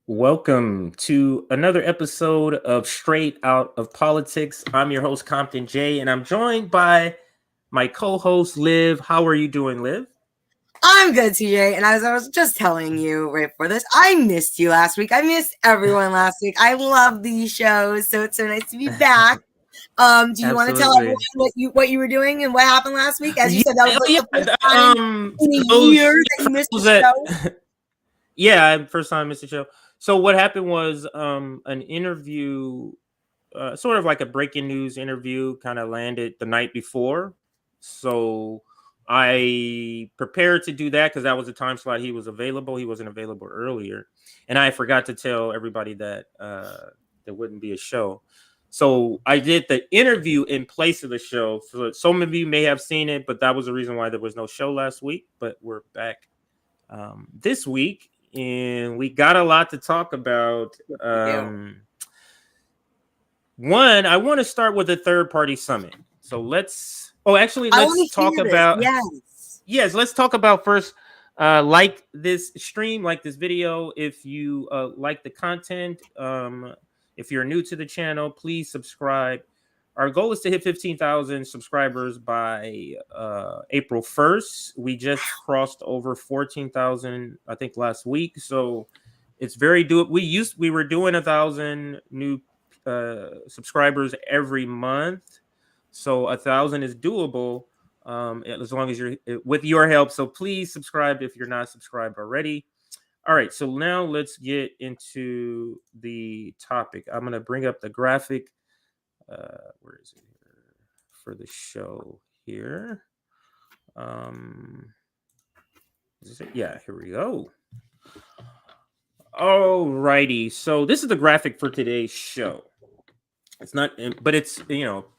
Welcome to another episode of Straight Out of Politics. I'm your host, Compton J, and I'm joined by my co-host, Liv. How are you doing, Liv? I'm good, TJ. And as I was just telling you right before this, I missed you last week. I missed everyone last week. I love these shows, so it's so nice to be back. Do you want to tell everyone Absolutely. what you were doing and what happened last week? As you Yeah, said, that was oh like the yeah. first time in For a those, year yeah, that for you missed those a that, show. yeah, first time I missed the show. So what happened was an interview, sort of like a breaking news interview, kind of landed the night before. So I prepared to do that because that was the time slot he was available. He wasn't available earlier, and I forgot to tell everybody that there wouldn't be a show. So I did the interview in place of the show. So some of you may have seen it, but that was the reason why there was no show last week. But we're back this week, and we got a lot to talk about. One, I want to start with the third party summit. So I let's want to talk hear this. about, Yes. yes, let's talk about first, like this stream, like this video. If you like the content, if you're new to the channel, please subscribe. Our goal is to hit 15,000 subscribers by April 1st. We just crossed over 14,000, I think, last week. So it's very doable. We were doing 1,000 new subscribers every month, so 1,000 is doable as long as you're with your help. So please subscribe if you're not subscribed already. All right, so now let's get into the topic. I'm going to bring up the graphic. Where is it here for the show here? Is it? Yeah, here we go. Alrighty, so this is the graphic for today's show. It's not, but it's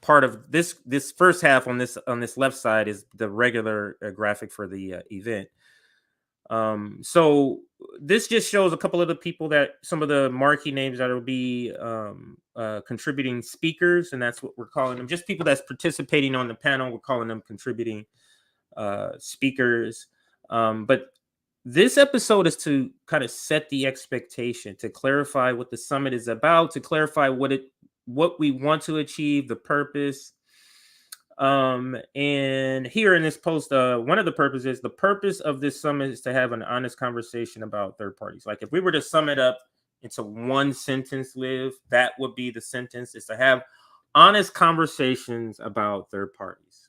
part of this first half on this left side is the regular graphic for the event. So this just shows a couple of the people that some of the marquee names that will be contributing speakers, and that's what we're calling them. Just people that's participating on the panel, we're calling them contributing speakers. But this episode is to kind of set the expectation, to clarify what the summit is about, to clarify what we want to achieve, the purpose. And here in this post, one of the purpose of this summit is to have an honest conversation about third parties. Like if we were to sum it up into one sentence, Liv, that would be the sentence, is to have honest conversations about third parties.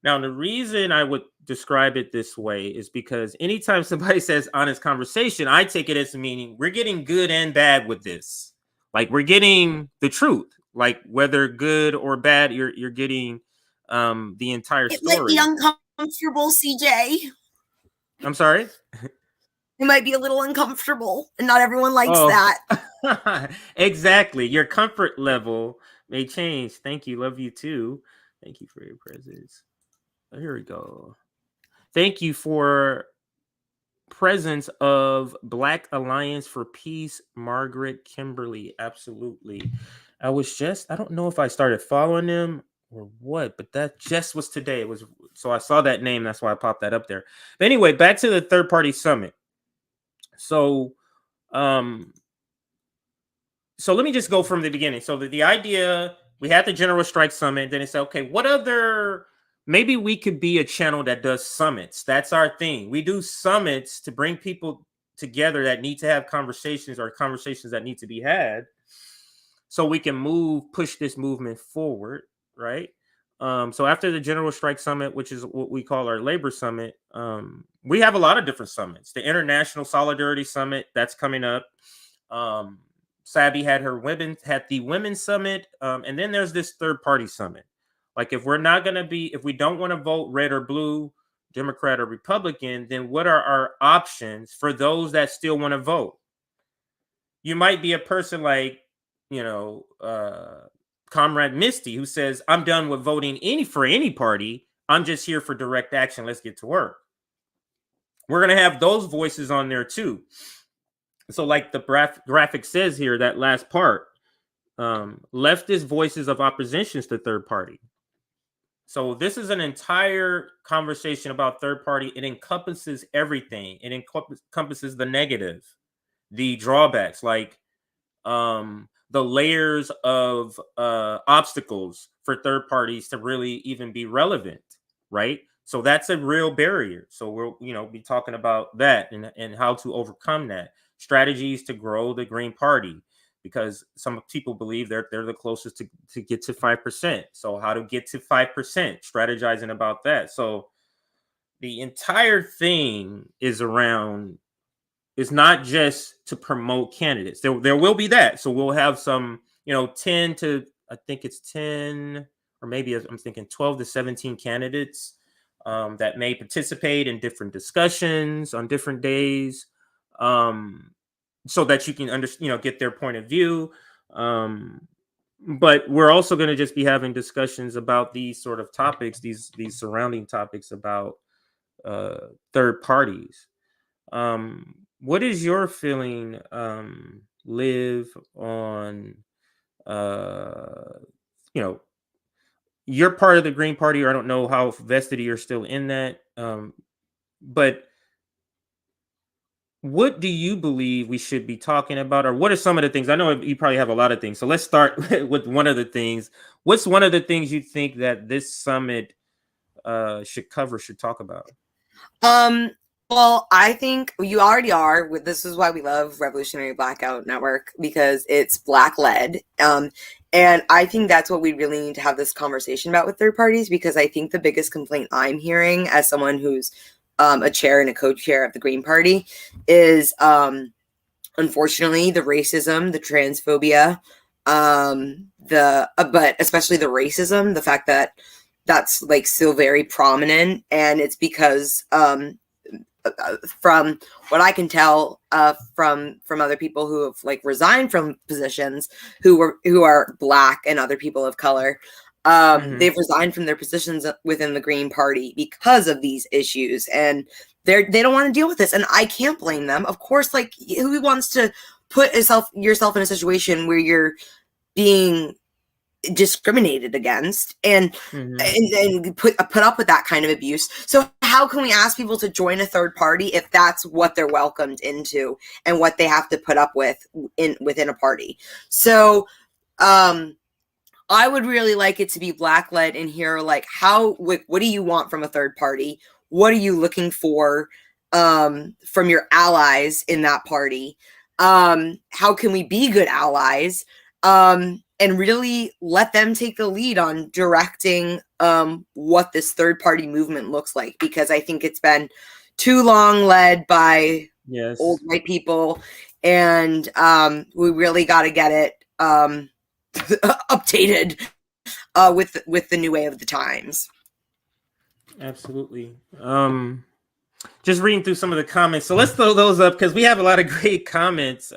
Now, the reason I would describe it this way is because anytime somebody says honest conversation, I take it as meaning we're getting good and bad with this. Like we're getting the truth, like whether good or bad, you're getting the entire It might be story. uncomfortable, CJ. I'm sorry. It might be a little uncomfortable, and not everyone likes Oh, that. exactly. Your comfort level may change. Thank you. Love you too. Thank you for your presence. Here we go. Thank you for presence of Black Alliance for Peace, Margaret Kimberley. Absolutely. I don't know if I started following them or what, but that just was today. It was, so I saw that name. That's why I popped that up there. But anyway, back to the third party summit. So, so let me just go from the beginning. So the idea, we had the General Strike Summit. Then it said, okay, what other, maybe we could be a channel that does summits. That's our thing. We do summits to bring people together that need to have conversations, or conversations that need to be had, so we can push this movement forward, right? So after the General Strike Summit, which is what we call our labor summit, we have a lot of different summits. The International Solidarity Summit, that's coming up. Savvy had the women's summit, and then there's this third party summit. Like if we don't want to vote red or blue, Democrat or Republican, then what are our options for those that still want to vote? You might be a person like, Comrade Misty, who says, I'm done with voting for any party. I'm just here for direct action. Let's get to work. We're going to have those voices on there too. So like the graphic says here, that last part, leftist voices of oppositions to third party. So this is an entire conversation about third party. It encompasses everything. It encompasses the negative. the drawbacks, like the layers of obstacles for third parties to really even be relevant, right? So that's a real barrier. So we'll, be talking about that and how to overcome that. Strategies to grow the Green Party, because some people believe they're the closest to get to 5%. So how to get to 5%, strategizing about that. So the entire thing is around, it's not just to promote candidates. There will be that. So we'll have some, 10 to, I think it's 10, or maybe I'm thinking 12 to 17 candidates that may participate in different discussions on different days, so that you can get their point of view. But we're also going to just be having discussions about these sort of topics, these surrounding topics about third parties. What is your feeling, Liv, on you're part of the Green Party, or I don't know how vested you're still in that, but what do you believe we should be talking about, or what are some of the things? I know you probably have a lot of things, so let's start with one of the things. What's one of the things you think that this summit should talk about? Well, I think you already are. This is why we love Revolutionary Blackout Network, because it's Black led. And I think that's what we really need to have this conversation about with third parties, because I think the biggest complaint I'm hearing as someone who's a chair and a co-chair of the Green Party is unfortunately the racism, the transphobia, but especially the racism, the fact that that's like still very prominent. And it's because from what I can tell from other people who have like resigned from positions, who are Black and other people of color, they've resigned from their positions within the Green Party because of these issues, and they don't want to deal with this. And I can't blame them. Of course, like, who wants to put yourself in a situation where you're being discriminated against and put up with that kind of abuse? So how can we ask people to join a third party if that's what they're welcomed into and what they have to put up with within a party? So I would really like it to be Black led in here. Like, what do you want from a third party? What are you looking for from your allies in that party? How can we be good allies? And really let them take the lead on directing what this third party movement looks like, because I think it's been too long led by old white people, and we really got to get it updated with the new way of the times. Absolutely. Just reading through some of the comments, so let's throw those up because we have a lot of great comments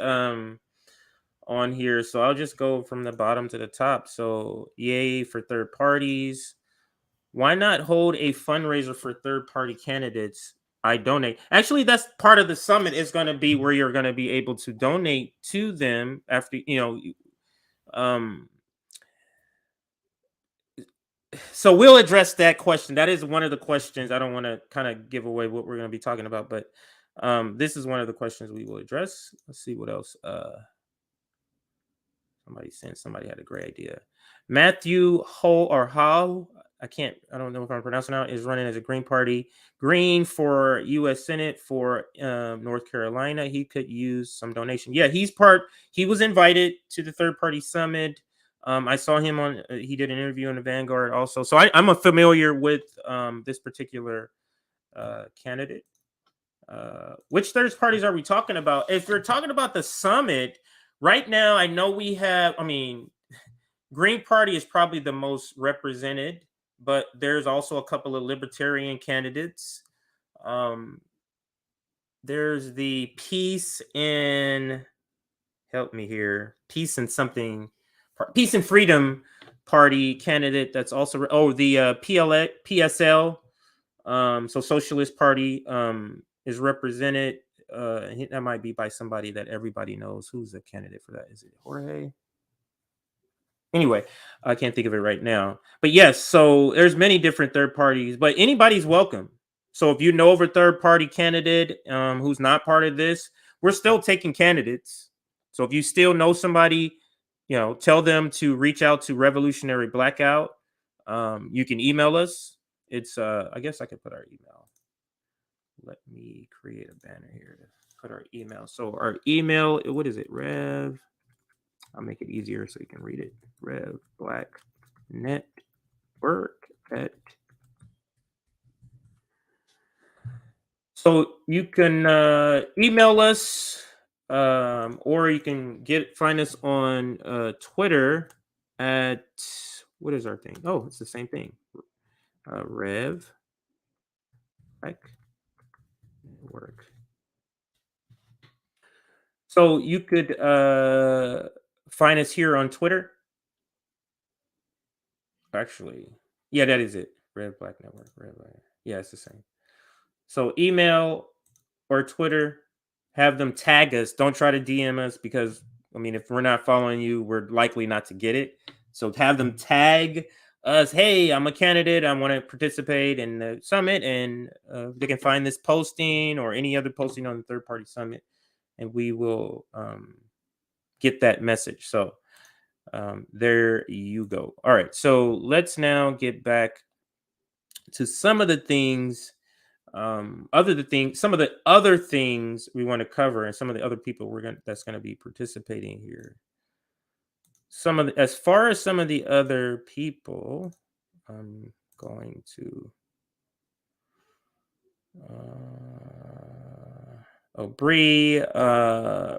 on here. So I'll just go from the bottom to the top. So yay for third parties. Why not hold a fundraiser for third party candidates? I donate. Actually, that's part of the summit, is going to be where you're going to be able to donate to them after, so we'll address that question. That is one of the questions. I don't want to kind of give away what we're going to be talking about, but this is one of the questions we will address. Let's see what else. Somebody had a great idea. Matthew Howe, I don't know if I'm pronouncing it, is running as a Green Party. Green for U.S. Senate for North Carolina. He could use some donation. Yeah, he was invited to the third party summit. I saw him he did an interview in the Vanguard also. So I'm familiar with this particular candidate. Which third parties are we talking about? If we're talking about the summit, right now, I know we have, Green Party is probably the most represented, but there's also a couple of libertarian candidates. There's the Peace and Freedom Party candidate that's also, the PSL, so Socialist Party is represented. That might be by somebody that everybody knows. Who's the candidate for that? Is it Jorge? Anyway, I can't think of it right now. But yes, so there's many different third parties, but anybody's welcome. So if you know of a third party candidate who's not part of this, we're still taking candidates. So if you still know somebody, tell them to reach out to Revolutionary Blackout. You can email us. It's I guess I could put our email. Let me create a banner here to put our email. So our email, what is it? Rev. I'll make it easier so you can read it. Rev Black Network at. So you can email us, or you can find us on Twitter at, what is our thing? Oh, it's the same thing. Rev Black Network. So you could find us here on Twitter. Actually, yeah, that is it. Rev Black Network. Yeah, it's the same. So email or Twitter, have them tag us. Don't try to DM us because, if we're not following you, we're likely not to get it. So have them tag us. Hey, I'm a candidate. I want to participate in the summit, and they can find this posting or any other posting on the third party summit, and we will get that message. So there you go. All right. So let's now get back to some of the things. Some of the other things we want to cover, and some of the other people that's going to be participating here. As far as some of the other people, I'm going to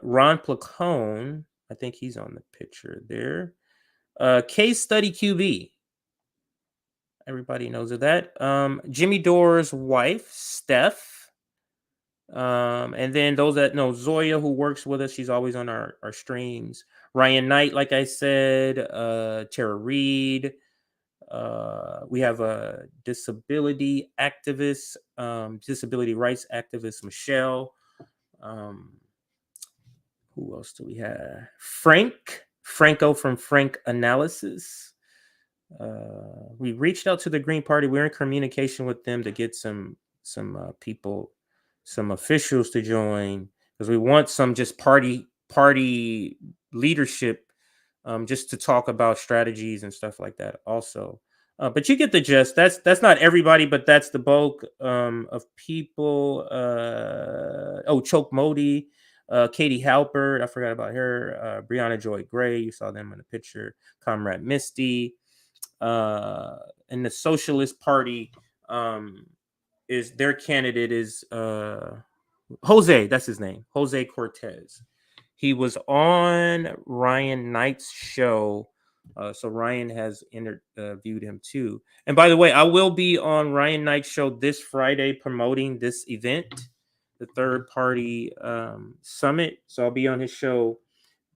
Ron Placone, I think he's on the picture there. Case Study QB. Everybody knows of that. Jimmy Dore's wife, Steph. And then those that know Zoya, who works with us, she's always on our streams. Ryan Knight, like I said, Tara Reid. We have a disability activist, disability rights activist, Michelle. Who else do we have? Franco from Frank Analysis. We reached out to the Green Party. We're in communication with them to get some people, some officials to join, because we want some just party leadership, just to talk about strategies and stuff like that also. But you get the gist. That's not everybody, but that's the bulk of people. Choke Modi, Katie Halper, I forgot about her. Briahna Joy Gray, you saw them in the picture. Comrade Misty. And the Socialist Party, is their candidate is Jose. That's his name, Jose Cortez. He was on Ryan Knight's show, so Ryan has interviewed him too. And by the way, I will be on Ryan Knight's show this Friday promoting this event, the third party summit. So I'll be on his show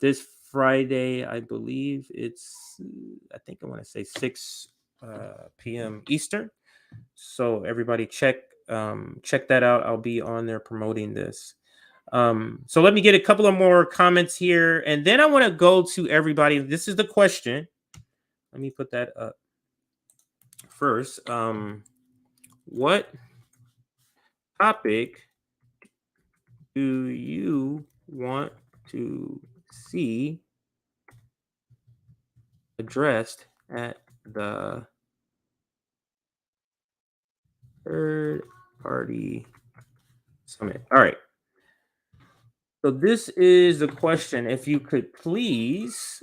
this Friday. I believe I want to say 6 p.m. Eastern. So everybody check that out. I'll be on there promoting this. So let me get a couple of more comments here, and then I want to go to everybody. This is the question. Let me put that up first. What topic do you want to see addressed at the third party summit? All right. So this is the question. If you could please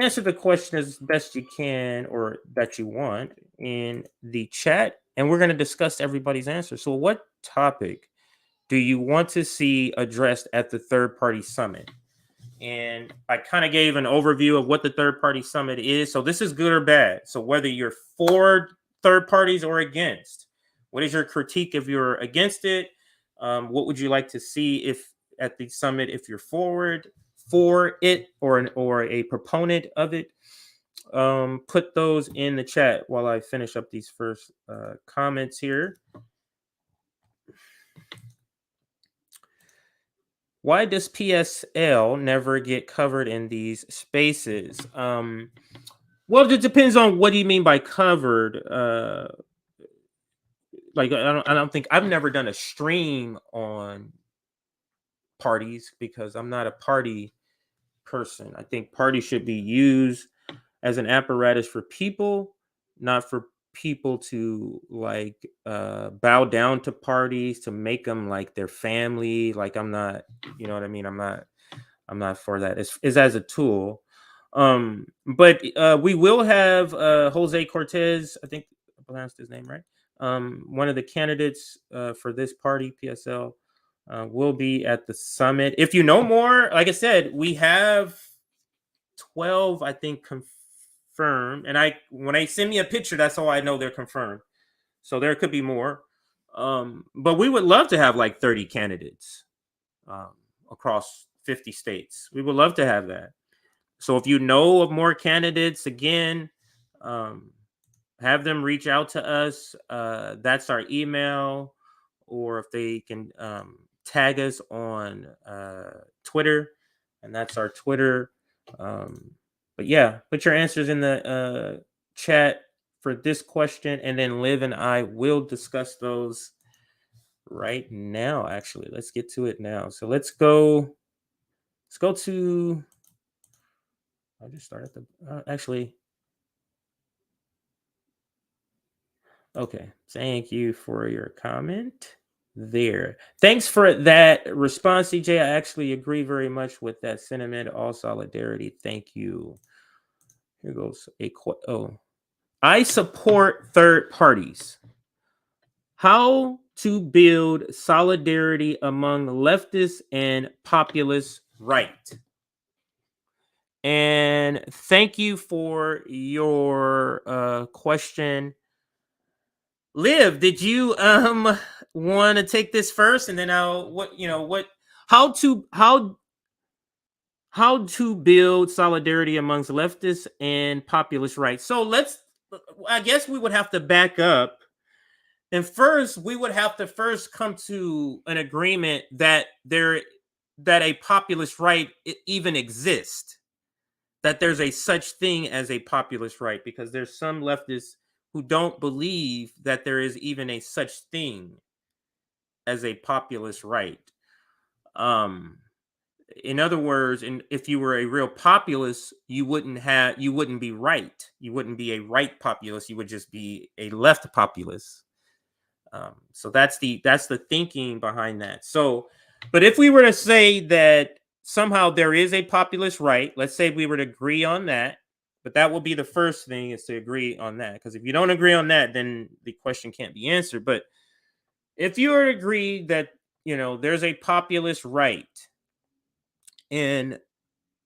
answer the question as best you can, or that you want, in the chat, and we're going to discuss everybody's answer. So what topic do you want to see addressed at the third party summit? And I kind of gave an overview of what the third party summit is. So this is good or bad. So whether you're for third parties or against, what is your critique if you're against it? What would you like to see if at the summit, if you're for it or a proponent of it? Put those in the chat while I finish up these first comments here. Why does PSL never get covered in these spaces? Well, it depends on what do you mean by covered. Like I don't think I've never done a stream on parties because I'm not a party person. I think parties should be used as an apparatus for people, not for people to like bow down to parties to make them like their family. Like I'm not, you know what I mean? I'm not for that. It's as a tool. But we will have Jose Cortez, I think I pronounced his name right. One of the candidates for this party, PSL, will be at the summit. If you know more, like I said, we have 12, I think, confirmed. And when they send me a picture, that's all I know they're confirmed. So there could be more. But we would love to have like 30 candidates across 50 states. We would love to have that. So if you know of more candidates, again, have them reach out to us. That's our email, or if they can tag us on Twitter, and that's our Twitter. But yeah, put your answers in the chat for this question, and then Liv and I will discuss those right now. Actually, let's get to it now. So let's go to. I'll just start at the actually. Okay, thank you for your comment there. Thanks for that response, CJ. I actually agree very much with that sentiment. All solidarity. Thank you. Here goes I support third parties. How to build solidarity among leftists and populist right. And thank you for your question. Liv, did you want to take this first, and then how to build solidarity amongst leftists and populist right? So I guess we would have to back up, and first we would have to first come to an agreement that a populist right even exists, that there's a such thing as a populist right, because there's some leftists who don't believe that there is even a such thing as a populist right. In other words, if you were a real populist, you wouldn't be right. You wouldn't be a right populist. You would just be a left populist. So that's the thinking behind that. So, but if we were to say that somehow there is a populist right, let's say we were to agree on that, but that will be the first thing, is to agree on that. Because if you don't agree on that, then the question can't be answered. But if you were to agree that, there's a populist right, and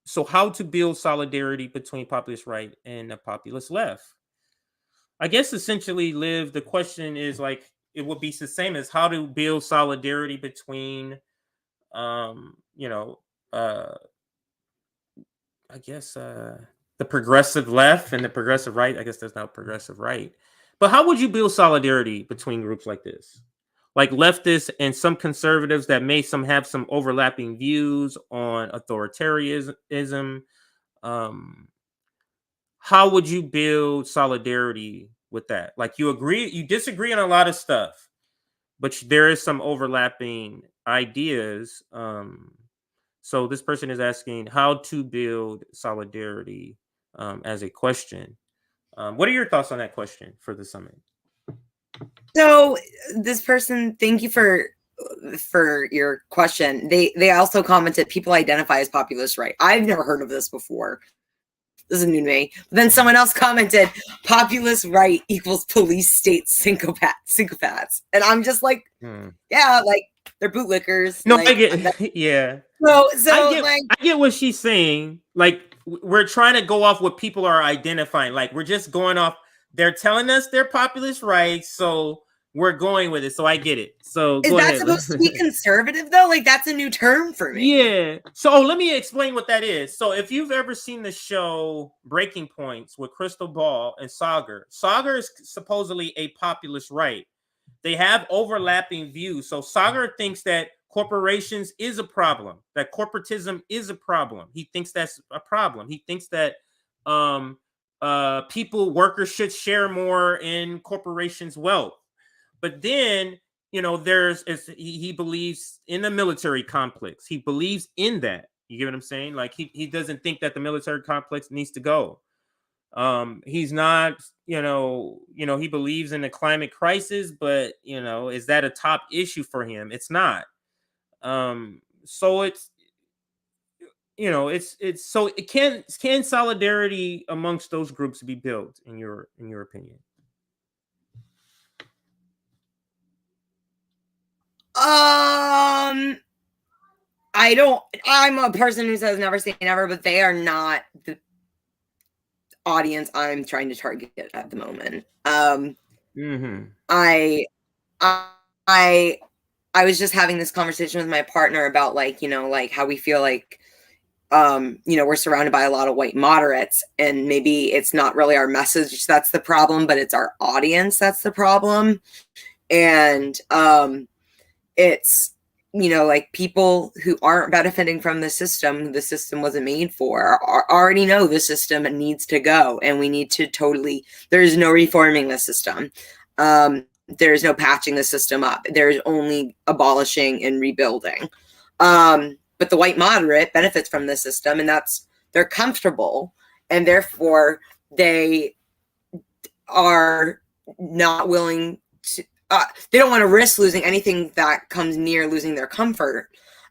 so how to build solidarity between populist right and a populist left? I guess essentially, Liv, the question is like, it would be the same as how to build solidarity between, I guess the progressive left and the progressive right. I guess there's no progressive right. But how would you build solidarity between groups like this? Like leftists and some conservatives that may have some overlapping views on authoritarianism. How would you build solidarity with that? Like you disagree on a lot of stuff, but there is some overlapping ideas. So this person is asking how to build solidarity as a question. What are your thoughts on that question for the summit? So this person, thank you for your question. They also commented people identify as populist right. I've never heard of this before. This is new to me. But then someone else commented populist right equals police state syncopaths. And I'm just like, yeah, like they're bootlickers. No, like, I get yeah. So I get what she's saying. Like, we're trying to go off what people are identifying. Like, we're just going off. They're telling us they're populist right, so we're going with it. So I get it. So is that supposed to be conservative though? Like, that's a new term for me. Yeah. So let me explain what that is. So if you've ever seen the show Breaking Points with Crystal Ball and Sagar is supposedly a populist right. They have overlapping views. So Sagar thinks that corporations is a problem, that corporatism is a problem. He thinks that's a problem. He thinks that workers should share more in corporations' wealth. But then, he believes in the military complex. He believes in that. You get what I'm saying? Like he doesn't think that the military complex needs to go. He's not, he believes in the climate crisis, but is that a top issue for him? It's not. So it's so it can solidarity amongst those groups be built in your opinion? I'm a person who says never say never, but they are not the audience I'm trying to target at the moment. I was just having this conversation with my partner about like how we feel like we're surrounded by a lot of white moderates, and maybe it's not really our message that's the problem, but it's our audience that's the problem. And it's like people who aren't benefiting from the system wasn't made for, already know the system needs to go, and we need to there's no reforming the system. There's no patching the system up. There's only abolishing and rebuilding. But the white moderate benefits from the system, and they're comfortable, and therefore they are not willing to, they don't want to risk losing anything that comes near losing their comfort.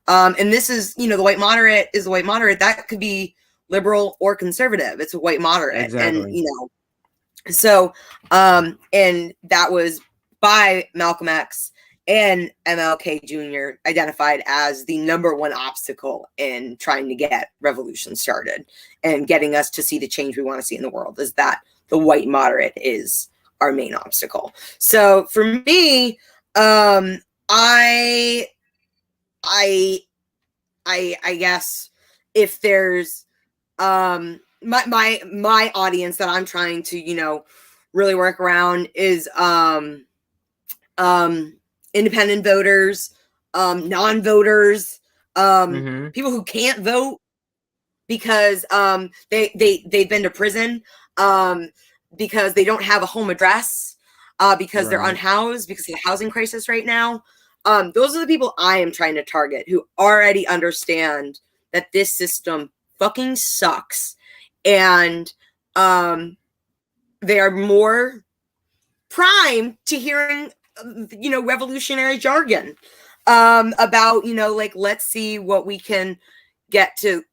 And this is, the white moderate is the white moderate. That could be liberal or conservative. It's a white moderate. Exactly. And, so, and that was by Malcolm X and MLK Jr. identified as the number one obstacle in trying to get revolution started and getting us to see the change we want to see in the world, is that the white moderate is our main obstacle. So for me, I guess if there's my audience that I'm trying to really work around is independent voters, non-voters, people who can't vote because they've been to prison, because they don't have a home address, because they're unhoused because of the housing crisis right now. Those are the people I am trying to target, who already understand that this system fucking sucks, and they are more primed to hearing revolutionary jargon about like, let's see what we can get to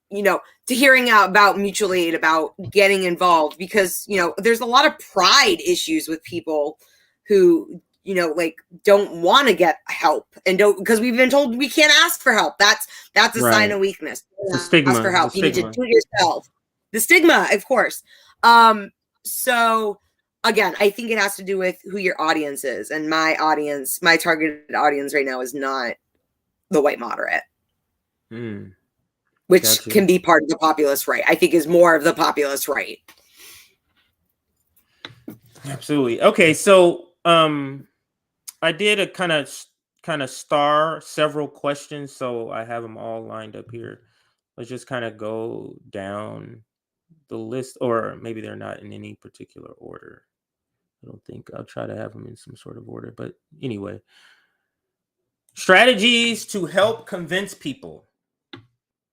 hearing out about mutual aid, about getting involved, because there's a lot of pride issues with people who like don't want to get help, and don't, because we've been told we can't ask for help. That's a sign of weakness. The stigma. Ask for help. You need to do it yourself. The stigma, of course. So again, I think it has to do with who your audience is, and my targeted audience right now is not the white moderate, which can be part of the populist right. I think is more of the populist right. Absolutely. Okay, so I did a kind of star several questions, so I have them all lined up here. Let's just kind of go down the list, or maybe they're not in any particular order. I don't think. I'll try to have them in some sort of order, but anyway. Strategies to help convince people.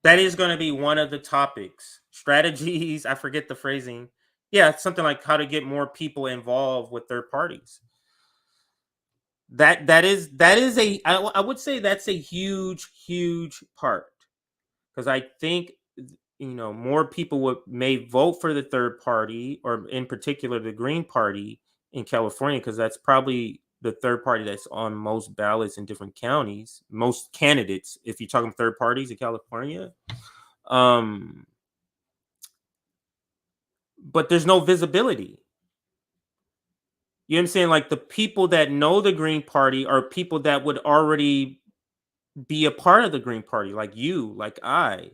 That is going to be one of the topics. Strategies, I forget the phrasing. Yeah, it's something like how to get more people involved with third parties. That is I would say that's a huge part, because I think more people may vote for the third party, or in particular the Green Party in California, because that's probably the third party that's on most ballots in different counties, most candidates, if you're talking third parties in California. But there's no visibility. You know what I'm saying? Like, the people that know the Green Party are people that would already be a part of the Green Party, like you, like I.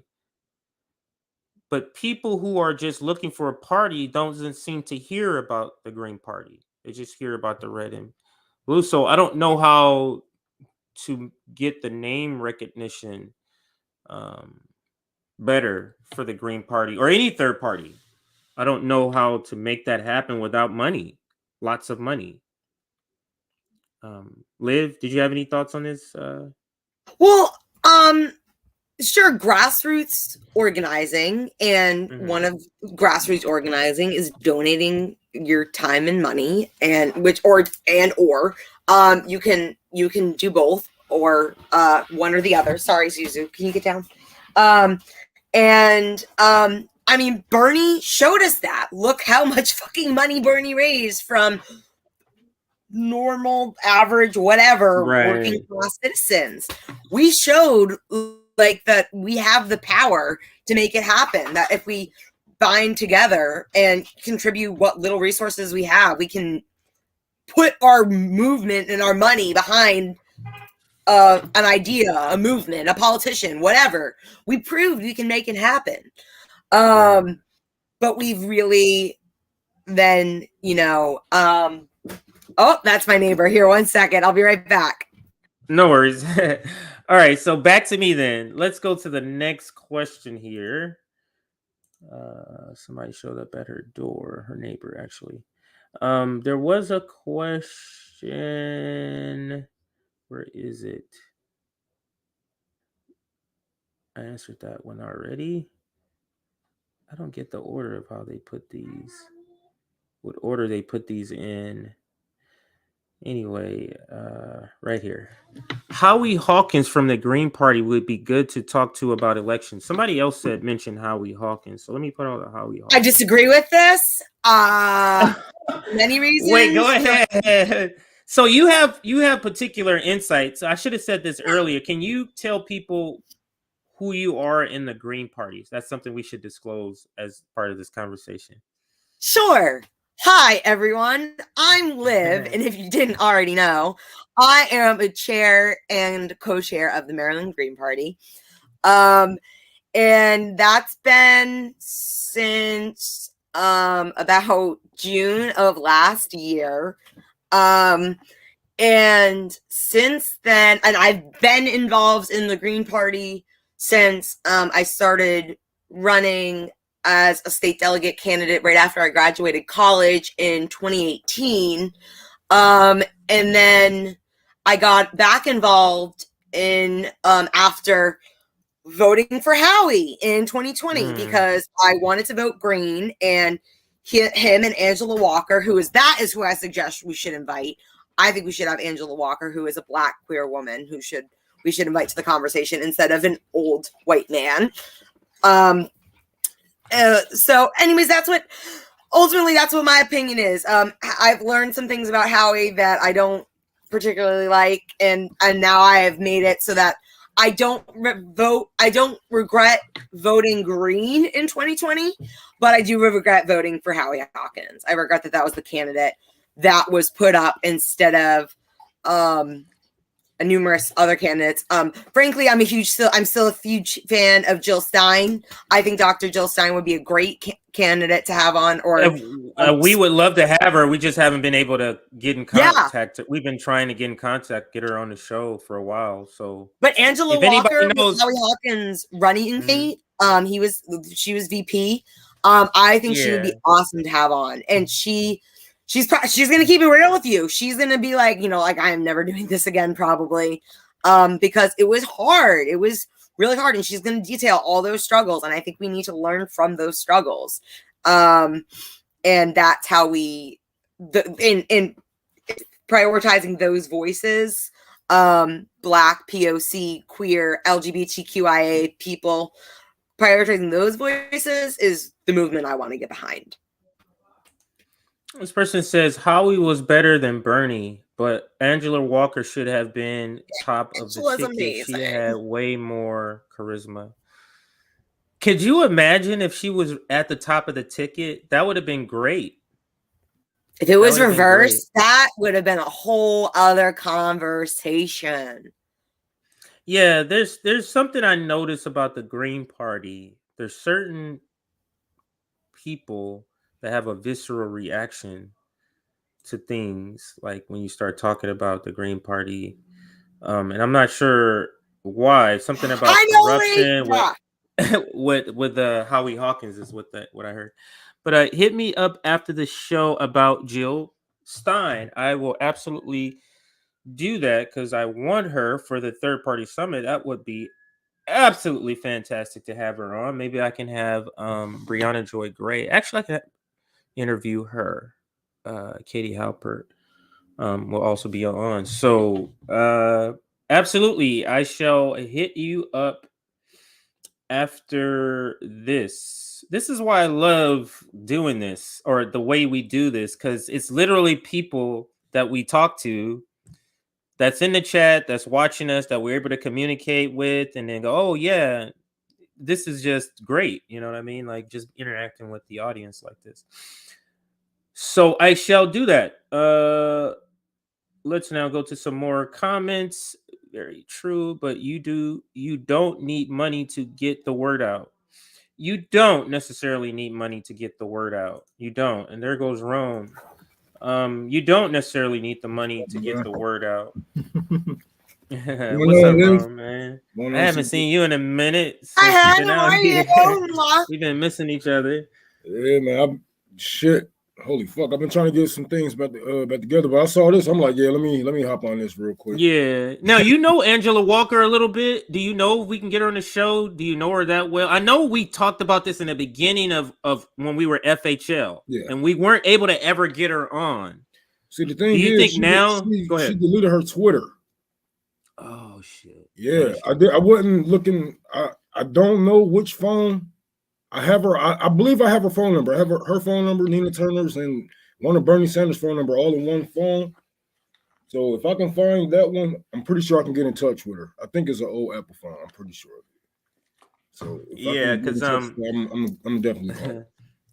But people who are just looking for a party don't seem to hear about the Green Party. They just hear about the red and blue. So I don't know how to get the name recognition better for the Green Party or any third party. I don't know how to make that happen without money, lots of money. Liv, did you have any thoughts on this? Well, sure, grassroots organizing, and one of grassroots organizing is donating your time and money, and you can do both, or one or the other. Sorry, Zuzu, can you get down? I mean, Bernie showed us that. Look how much fucking money Bernie raised from normal, average, whatever, working class citizens. We showed like that we have the power to make it happen. That if we bind together and contribute what little resources we have, we can put our movement and our money behind an idea, a movement, a politician, whatever. We proved we can make it happen. But we've really then, oh, that's my neighbor. Here, 1 second. I'll be right back. No worries. All right, so back to me then. Let's go to the next question here. Somebody showed up at her door, her neighbor actually. There was a question. Where is it? I answered that one already. I don't get the order of how they put these. What order they put these in. Anyway, right here. Howie Hawkins from the Green Party would be good to talk to about elections. Somebody else mentioned Howie Hawkins. So let me put out Howie Hawkins. I disagree with this. Many reasons. Wait, go ahead. So you have particular insights. I should have said this earlier. Can you tell people who you are in the Green Party? That's something we should disclose as part of this conversation. Sure. Hi, everyone. I'm Liv, and if you didn't already know, I am a chair and co-chair of the Maryland Green Party. And that's been since about June of last year. And since then, and I've been involved in the Green Party since I started running as a state delegate candidate right after I graduated college in 2018. And then I got back involved in after voting for Howie in 2020 because I wanted to vote Green, and him and Angela Walker, who is who I suggest we should invite. I think we should have Angela Walker, who is a Black queer woman we should invite to the conversation instead of an old white man. So anyways, that's what my opinion is. I've learned some things about Howie that I don't particularly like, and now I have made it so that I don't regret voting Green in 2020, but I do regret voting for Howie Hawkins. I regret that was the candidate that was put up instead of numerous other candidates. Frankly, I'm still a huge fan of Jill Stein. I think Dr. Jill Stein would be a great candidate to have on. Or we would love to have her. We just haven't been able to get in contact. Yeah. We've been trying to get in contact, get her on the show for a while. So, but Angela Walker was Howie Hawkins' running mate. She was VP. I think she would be awesome to have on, and she's gonna keep it real with you. She's gonna be like, I am never doing this again, probably, because it was hard. It was really hard, and she's gonna detail all those struggles. And I think we need to learn from those struggles. And that's how in prioritizing those voices, Black, POC, queer, LGBTQIA people, prioritizing those voices is the movement I want to get behind. This person says Howie was better than Bernie, but Angela Walker should have been top of the ticket. Amazing. She had way more charisma. Could you imagine if she was at the top of the ticket? That would have been great. If it was reversed, that would have been a whole other conversation. Yeah, there's something I noticed about the Green Party. There's certain people that have a visceral reaction to things, like when you start talking about the Green Party, and I'm not sure why. Something about corruption with Howie Hawkins is what I heard. But hit me up after the show about Jill Stein. I will absolutely do that because I want her for the third party summit. That would be absolutely fantastic to have her on. Maybe I can have Briahna Joy Gray. Actually, I can interview her. Katie Halper will also be on. So absolutely, I shall hit you up after this. This is why I love doing this, or the way we do this, because it's literally people that we talk to that's in the chat, that's watching us, that we're able to communicate with, and then go, oh yeah, this is just great. You know what I mean? Like just interacting with the audience like this. So I shall do that. Let's now go to some more comments. Very true, but you don't need money to get the word out. You don't necessarily need money to get the word out. You don't. And there goes Rome. You don't necessarily need the money to get the word out. What's up, Rome, man? I haven't seen you in a minute since you've been out here. We've been missing each other. Yeah, man. Shit. Holy fuck! I've been trying to get some things back together, but I saw this. I'm like, yeah, let me hop on this real quick. Yeah. Now you know Angela Walker a little bit. Do you know if we can get her on the show? Do you know her that well? I know we talked about this in the beginning of when we were FHL, and we weren't able to ever get her on. See, the thing is, think now? Go ahead. She deleted her Twitter. Oh shit! Yeah, I did. I wasn't looking. I don't know which phone. I have her. I believe I have her phone number. I have her phone number, Nina Turner's, and one of Bernie Sanders' phone number, all in one phone. So if I can find that one, I'm pretty sure I can get in touch with her. I think it's an old Apple phone. I'm pretty sure. So yeah, because I'm definitely calling.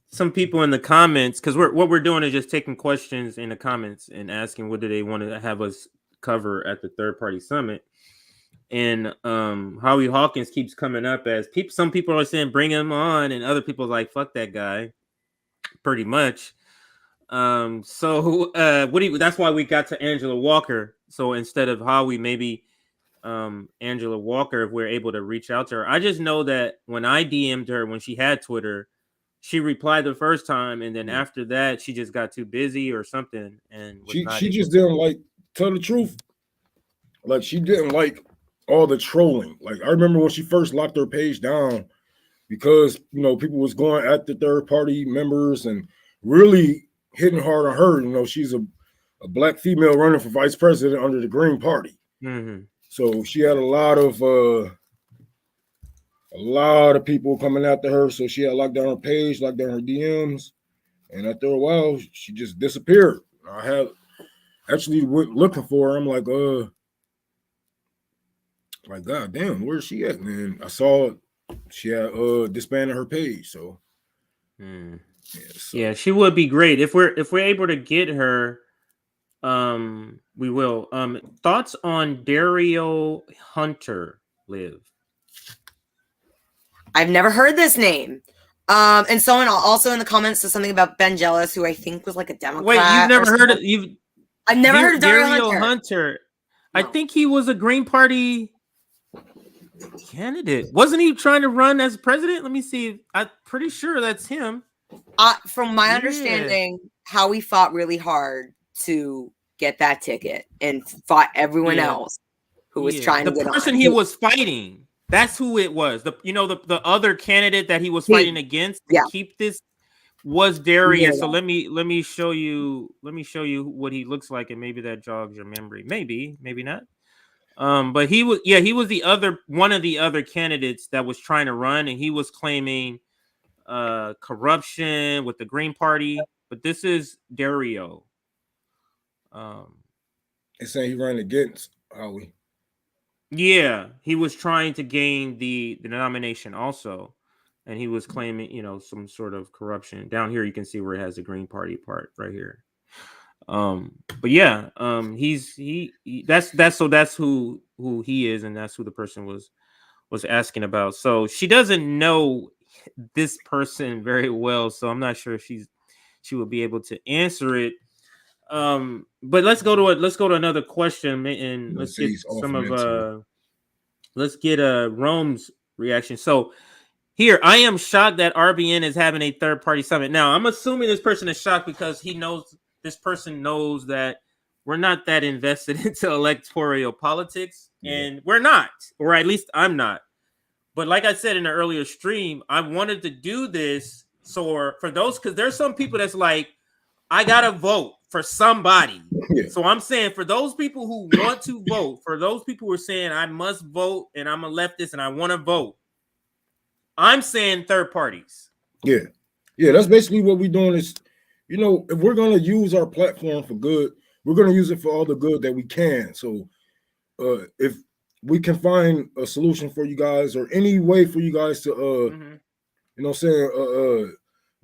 Some people in the comments, because what we're doing is just taking questions in the comments and asking what do they want to have us cover at the third party summit. And Howie Hawkins keeps coming up as people. Some people are saying bring him on, and other people are like fuck that guy, pretty much. So that's why we got to Angela Walker. So instead of Howie, maybe Angela Walker, if we're able to reach out to her. I just know that when I DM'd her when she had Twitter, she replied the first time, and then after that, she just got too busy or something, and she just didn't like. Tell the truth, like she didn't like all the trolling. Like I remember when she first locked her page down because people was going at the third party members and really hitting hard on her. She's a black female running for vice president under the Green Party. Mm-hmm. So she had a lot of people coming after her. So she had locked down her page, locked down her DMs, and after a while she just disappeared. I had actually went looking for her. I'm like, God damn, where's she at? And I saw she had disbanded her page. So yeah, she would be great if we're able to get her. We will. Thoughts on Dario Hunter Live? I've never heard this name. And someone also in the comments said something about Ben Jealous, who I think was like a Democrat. Wait, you've never heard of I've never heard of Dario Hunter. No. I think he was a Green Party candidate. Wasn't he trying to run as president? Let me see. I'm pretty sure that's him. From my understanding, Howie fought really hard to get that ticket and fought everyone else who was trying to get the person he was fighting. That's who it was. The other candidate that he was fighting against to keep this was Darius. So let me show you what he looks like, and maybe that jogs your memory. Maybe not. But he was one of the other candidates that was trying to run, and he was claiming corruption with the Green Party. But this is Dario. It's saying he ran against Howie. Yeah, he was trying to gain the nomination also, and he was claiming some sort of corruption. Down here you can see where it has the Green Party part right here. But yeah, that's who he is, and that's who the person was asking about. So she doesn't know this person very well, so I'm not sure if she would be able to answer it. But let's go to another question, and let's get Rome's reaction. So here, I am shocked that RBN is having a third party summit. Now, I'm assuming this person is shocked because this person knows that we're not that invested into electoral politics, and we're not, or at least I'm not. But like I said in the earlier stream, I wanted to do this so for those, because there's some people that's like, I gotta vote for somebody. So I'm saying for those people who want to vote, for those people who are saying I must vote and I'm a leftist and I want to vote, I'm saying third parties. Yeah, that's basically what we're doing. Is, you know, if we're gonna use our platform for good, we're gonna use it for all the good that we can. So, if we can find a solution for you guys, or any way for you guys to, you know, saying,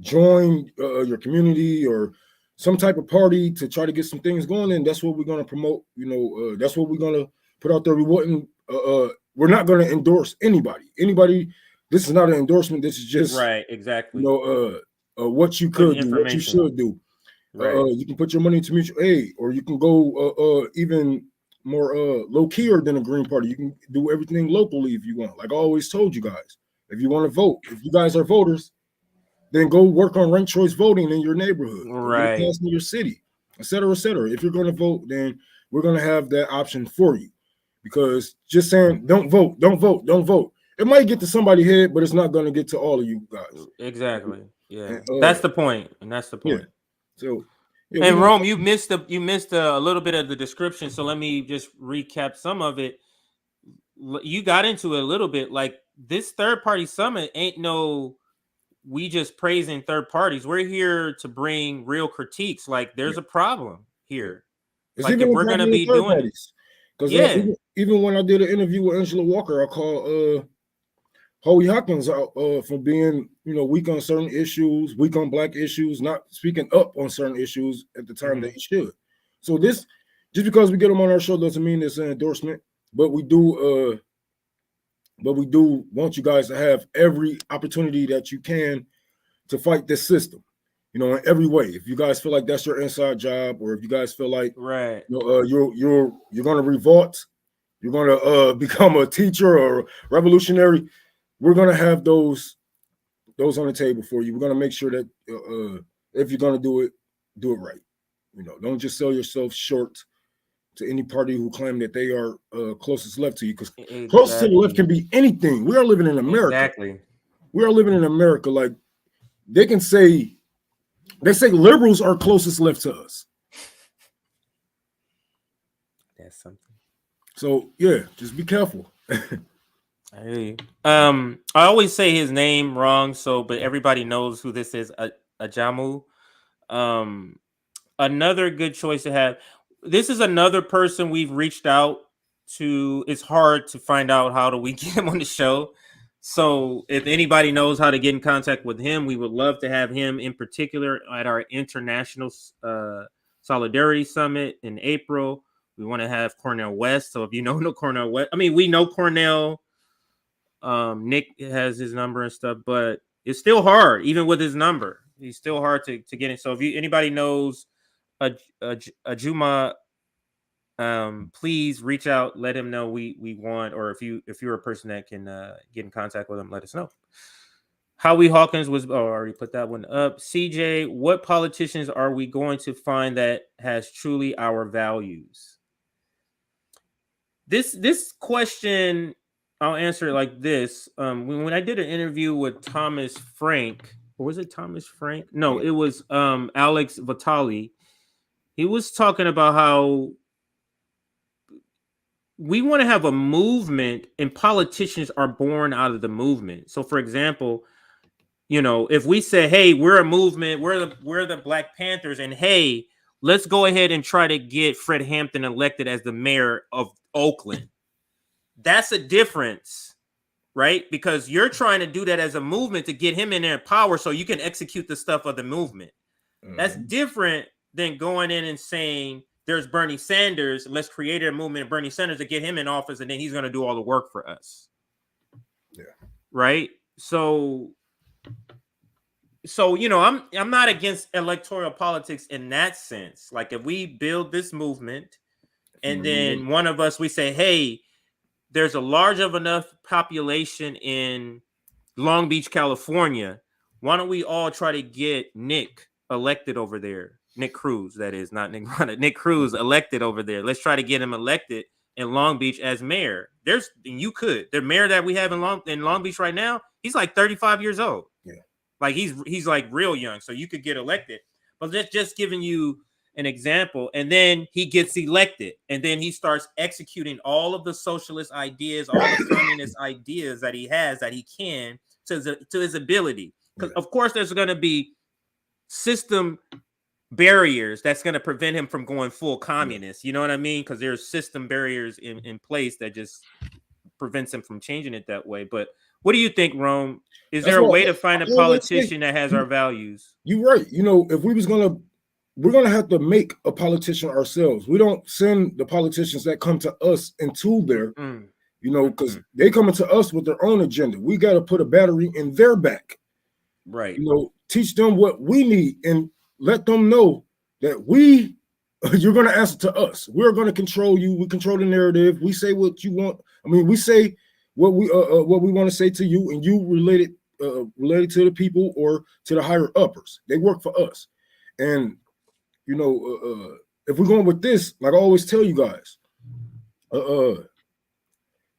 join your community or some type of party to try to get some things going, and that's what we're gonna promote. You know, that's what we're gonna put out there. We wouldn't. We're not gonna endorse anybody. This is not an endorsement. This is just right, exactly. You know, what you could do, what you should do. Right. You can put your money into mutual aid, or you can go even more low keyer than a Green Party. You can do everything locally if you want. Like I always told you guys, if you want to vote, if you guys are voters, then go work on ranked choice voting in your neighborhood, right, in your city, et cetera, et cetera. If you're going to vote, then we're going to have that option for you. Because just saying don't vote, it might get to somebody's head, but it's not going to get to all of you guys. Exactly. Yeah, that's the point, and that's the point. Yeah. So, and Rome, you missed a little bit of the description. So let me just recap some of it. You got into it a little bit. Like this third party summit ain't no. We just praising third parties. We're here to bring real critiques. Like there's a problem here. It's like if we're gonna be doing it. Because even when I did an interview with Angela Walker, I called Howie Hawkins out for being, you know, weak on certain issues, weak on Black issues, not speaking up on cerern issues at the time that he should. So this, just because we get him on our show doesn't mean it's an endorsement, but we do want you guys to have every opportunity that you can to fight this system, you know, in every way. If you guys feel like that's your inside job, or if you guys feel like right, you know, you're going to revolt, you're going to become a teacher or a revolutionary, we're going to have those on the table for you. We're going to make sure that if you're going to do it right. You know, don't just sell yourself short to any party who claim that they are closest left to you, because closest to the left can be anything. We are living in America. Exactly. We are living in America. Like they say liberals are closest left to us. That's something. So yeah, just be careful. I hear you. I always say his name wrong, but everybody knows who this is. Ajamu. Another good choice to have. This is another person we've reached out to. It's hard to find out how do we get him on the show. So if anybody knows how to get in contact with him, we would love to have him in particular at our International Solidarity Summit in April. We want to have Cornell West. So if you know Cornell West, I mean, we know Cornell. Nick has his number and stuff, but it's still hard, even with his number. He's still hard to get in. So if anybody knows Ajuma, please reach out, let him know we want, or if you're a person that can get in contact with him, let us know. Howie Hawkins was already put that one up. CJ, what politicians are we going to find that has truly our values? This question, I'll answer it like this. When I did an interview with Thomas Frank, or was it Thomas Frank? No, it was Alex Vitale. He was talking about how we want to have a movement, and politicians are born out of the movement. So, for example, you know, if we say, "Hey, we're a movement, we're the Black Panthers," and hey, let's go ahead and try to get Fred Hampton elected as the mayor of Oakland. That's a difference, right? Because you're trying to do that as a movement to get him in there in power so you can execute the stuff of the movement. That's different than going in and saying, there's Bernie Sanders, let's create a movement of Bernie Sanders to get him in office, and then he's going to do all the work for us. Yeah. Right? So you know, I'm not against electoral politics in that sense. Like if we build this movement and then one of us, we say, hey, there's a large of enough population in Long Beach, California. Why don't we all try to get Nick elected over there? Nick Cruz, that is, not Nick Briahna. Nick Cruz elected over there. Let's try to get him elected in Long Beach as mayor. The mayor that we have in Long Beach right now, he's like 35 years old. Yeah. Like he's like real young, so you could get elected. But that's just giving you an example. And then he gets elected, and then he starts executing all of the socialist ideas, all the communist ideas that he has, that he can, to his ability. Because of course there's going to be system barriers that's going to prevent him from going full communist. You know what I mean? Because there's system barriers in place that just prevents him from changing it that way. But what do you think, Rome? Is there a way to find a politician that has our values? You're right. You know, if we're gonna have to make a politician ourselves. We don't send the politicians that come to us into there, you know, because they come into us with their own agenda. We got to put a battery in their back, right? You know, teach them what we need and let them know that you're going to answer to us. We're going to control you. We control the narrative. We say what you want. I mean, we say what we want to say to you, and you relate it to the people or to the higher uppers. They work for us. And you know, if we're going with this, like I always tell you guys,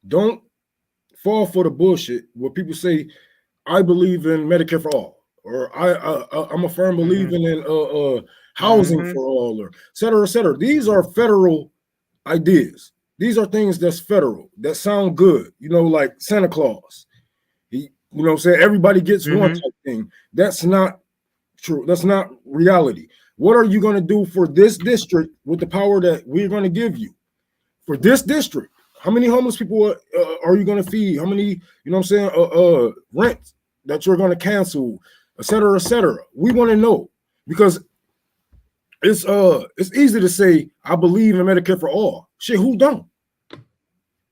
don't fall for the bullshit where people say, I believe in Medicare for all, or I'm a firm believer in housing for all, or et cetera, et cetera. These are federal ideas. These are things that's federal, that sound good, you know, like Santa Claus. You know what I'm saying? Everybody gets one type thing. That's not true. That's not reality. What are you going to do for this district with the power that we're going to give you? For this district, how many homeless people are you going to feed? How many, you know what I'm saying, rent that you're going to cancel, et cetera, et cetera? We want to know, because it's easy to say, I believe in Medicare for all. Shit, who don't?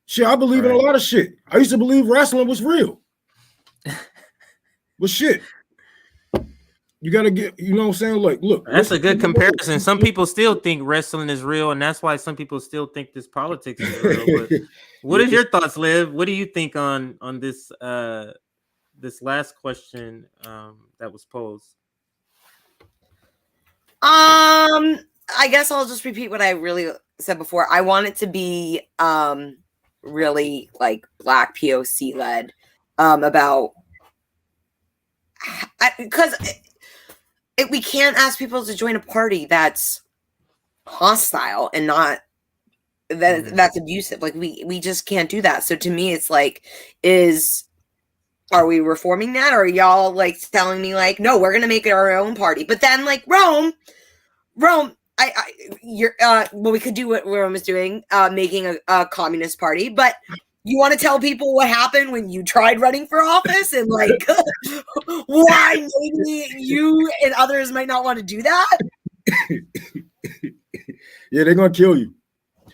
Shit, I believe in a lot of shit. I used to believe wrestling was real. But shit, you got to get, you know what I'm saying? Like, look. That's a good comparison. Some people still think wrestling is real, and that's why some people still think this politics is real. But what is your thoughts, Liv? What do you think on this this last question that was posed? I guess I'll just repeat what I really said before. I want it to be really like Black POC led, about, because we can't ask people to join a party that's hostile and not that's abusive. Like we just can't do that. So to me, it's like, are we reforming that, or are y'all like telling me like, no, we're gonna make it our own party? But then like Rome, well, we could do what Rome is doing, making a communist party, but you want to tell people what happened when you tried running for office, and like why maybe you and others might not want to do that? Yeah, they're gonna kill you.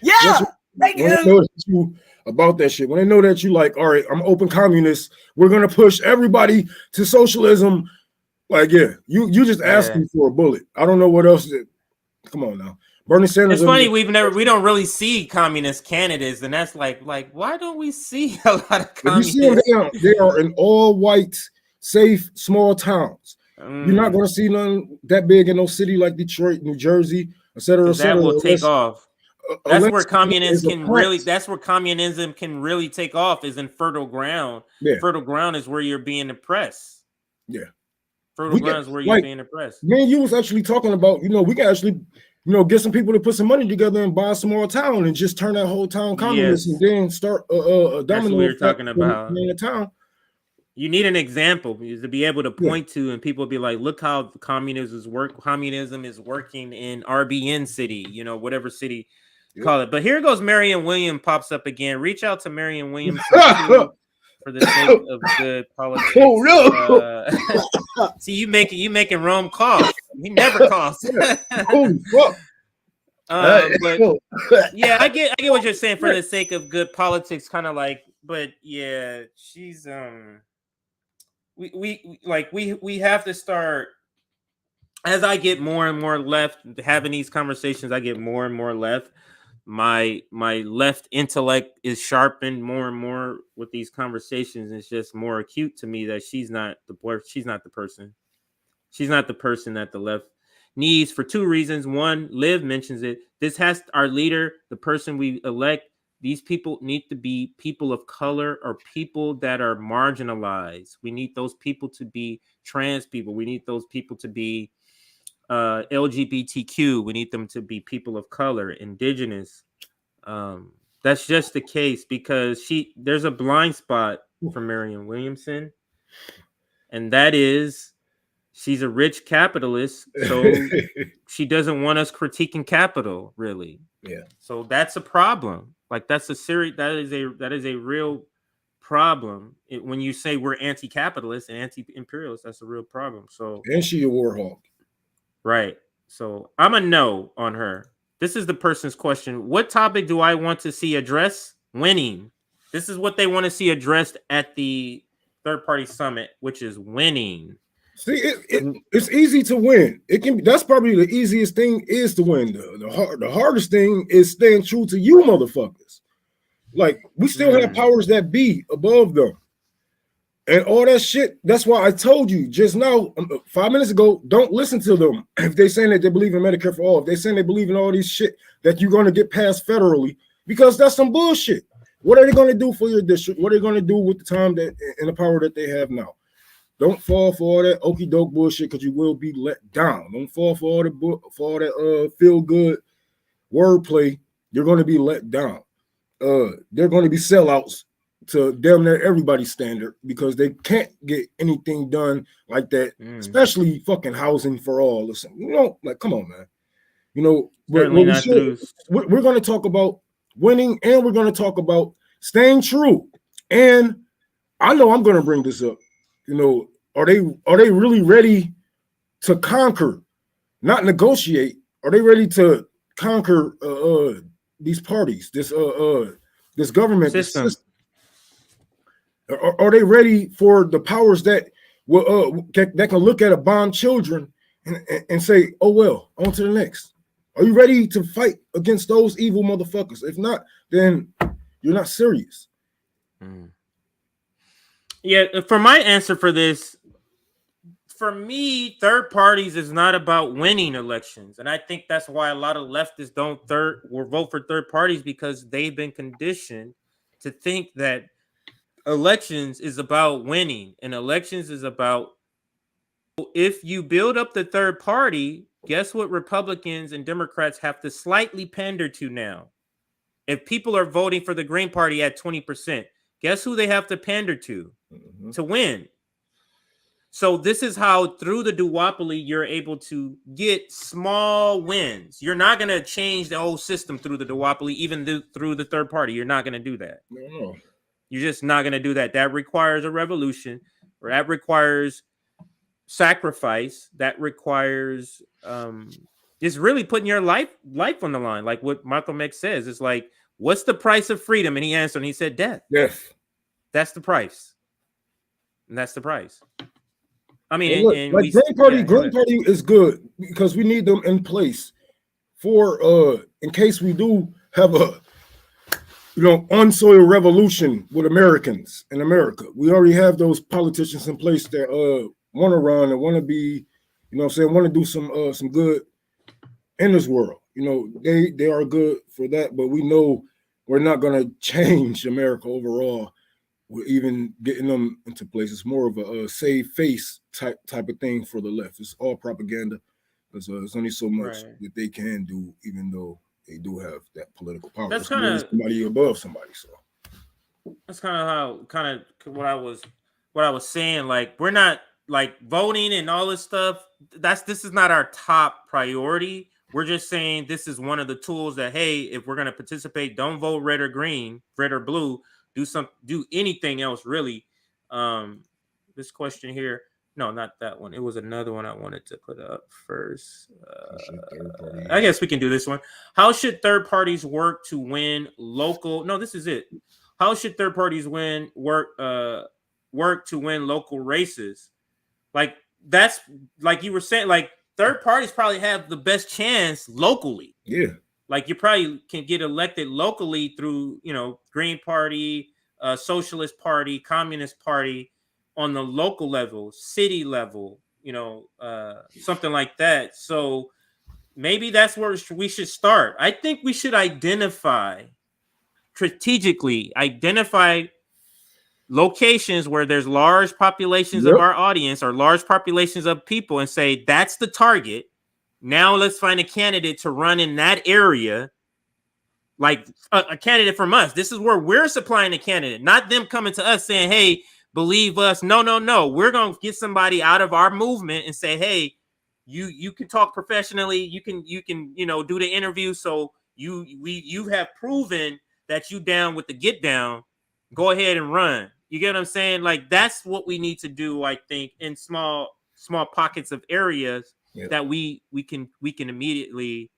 Yeah, when they know you about that shit. When they know that you like, all right, I'm open communist, we're gonna push everybody to socialism. Like, yeah, you just asking for a bullet. I don't know what else. Come on now. Bernie Sanders. It's funny, we don't really see communist candidates, and that's like why don't we see a lot of communists? You see them, they are in all white, safe, small towns. You're not going to see none that big in no city like Detroit, New Jersey, etc. That will take off. That's where communism can really take off, is in fertile ground. Yeah. Fertile ground is where you're being oppressed. Yeah. Fertile ground is where you're being oppressed. Man, you was actually talking about, we can actually, get some people to put some money together and buy a small town and just turn that whole town communist, and then start a domino. That's what we're talking about. In the town. You need an example to be able to point to, and people be like, look how communism is working in RBN city, whatever city you call it. But here goes Marianne Williams pops up again. Reach out to Marianne Williams for the sake of good politics. Oh no! See, you making Rome cough. He never coughs. Holy fuck! But yeah, I get what you're saying, for the sake of good politics, kind of like. But yeah, she's we have to start. As I get more and more left having these conversations, I get more and more left. My left intellect is sharpened more and more with these conversations. It's just more acute to me that she's not the person. She's not the person that the left needs for two reasons. One, Liv mentions it. This has our leader, the person we elect. These people need to be people of color or people that are marginalized. We need those people to be trans people. We need those people to be LGBTQ. We need them to be people of color, indigenous. That's just the case because there's a blind spot for Marianne Williamson, and that is she's a rich capitalist, so she doesn't want us critiquing capital, really. Yeah. So that's a problem. Like that is a real problem. When you say we're anti-capitalist and anti-imperialist, that's a real problem. So and she a war hawk. Right. So I'm a no on her. This is the person's question. What topic do I want to see addressed? Winning. This is what they want to see addressed at the third party summit, which is winning. See, it's easy to win. It can. That's probably the easiest thing is to win. The hardest thing is staying true to you, motherfuckers. Like we still have powers that be above them, and all that shit. That's why I told you just now, 5 minutes ago. Don't listen to them if they saying that they believe in Medicare for all. If they saying they believe in all these shit that you're going to get passed federally, because that's some bullshit. What are they going to do for your district? What are they going to do with the time that and the power that they have now? Don't fall for all that okie doke bullshit because you will be let down. Don't fall for all that feel good wordplay. You're going to be let down. They're going to be sellouts to damn near everybody's standard because they can't get anything done like that, especially fucking housing for all. Listen, like come on, man. We're going to talk about winning and we're going to talk about staying true. And I know I'm going to bring this up. Are they really ready to conquer, not negotiate? Are they ready to conquer these parties, this government system? Are they ready for the powers that will that can look at a bomb children and say, "Oh well, on to the next"? Are you ready to fight against those evil motherfuckers? If not, then you're not serious. Yeah, for my answer for this, for me, third parties is not about winning elections. And I think that's why a lot of leftists don't vote for third parties because they've been conditioned to think that elections is about winning and elections is about if you build up the third party, guess what Republicans and Democrats have to slightly pander to now? If people are voting for the Green Party at 20%, guess who they have to pander to win? So this is how through the duopoly you're able to get small wins. You're not going to change the whole system through the duopoly, even through the third party. You're not going to do that. No. You're just not going to do that. That requires a revolution, or that requires sacrifice. That requires just really putting your life on the line. Like what Malcolm X says, it's like, what's the price of freedom? And he answered, and he said, death. Death. That's the price. And that's the price. I mean, Green Party is good because we need them in place for in case we do have a on soil revolution with Americans in America. We already have those politicians in place that want to run and want to be, want to do some good in this world. They are good for that, but we know we're not going to change America overall. We're even getting them into place. It's more of a save face type of thing for the left. It's all propaganda. There's only so much that they can do, even though they do have that political power. That's kind of somebody above somebody. So that's kind of what I was saying. Like we're not like voting and all this stuff. This is not our top priority. We're just saying this is one of the tools that, hey, if we're going to participate, don't vote red or green, red or blue. Do anything else really. This question here, no, not that one. It was another one I wanted to put up first. I guess we can do this one. How should third parties work to win local? No, this is it. How should third parties work to win local races? Like that's like you were saying. Like third parties probably have the best chance locally. Yeah. Like you probably can get elected locally through, Green Party, Socialist Party, Communist Party on the local level, city level, something like that. So maybe that's where we should start. I think we should strategically identify locations where there's large populations of our audience or large populations of people and say that's the target. Now let's find a candidate to run in that area, like a candidate from us. This is where we're supplying a candidate, not them coming to us saying, hey, believe us. No. We're going to get somebody out of our movement and say, hey, you can talk professionally. You can do the interview. So you have proven that you down with the get down. Go ahead and run. You get what I'm saying? Like, that's what we need to do, I think, in small pockets of areas that we can immediately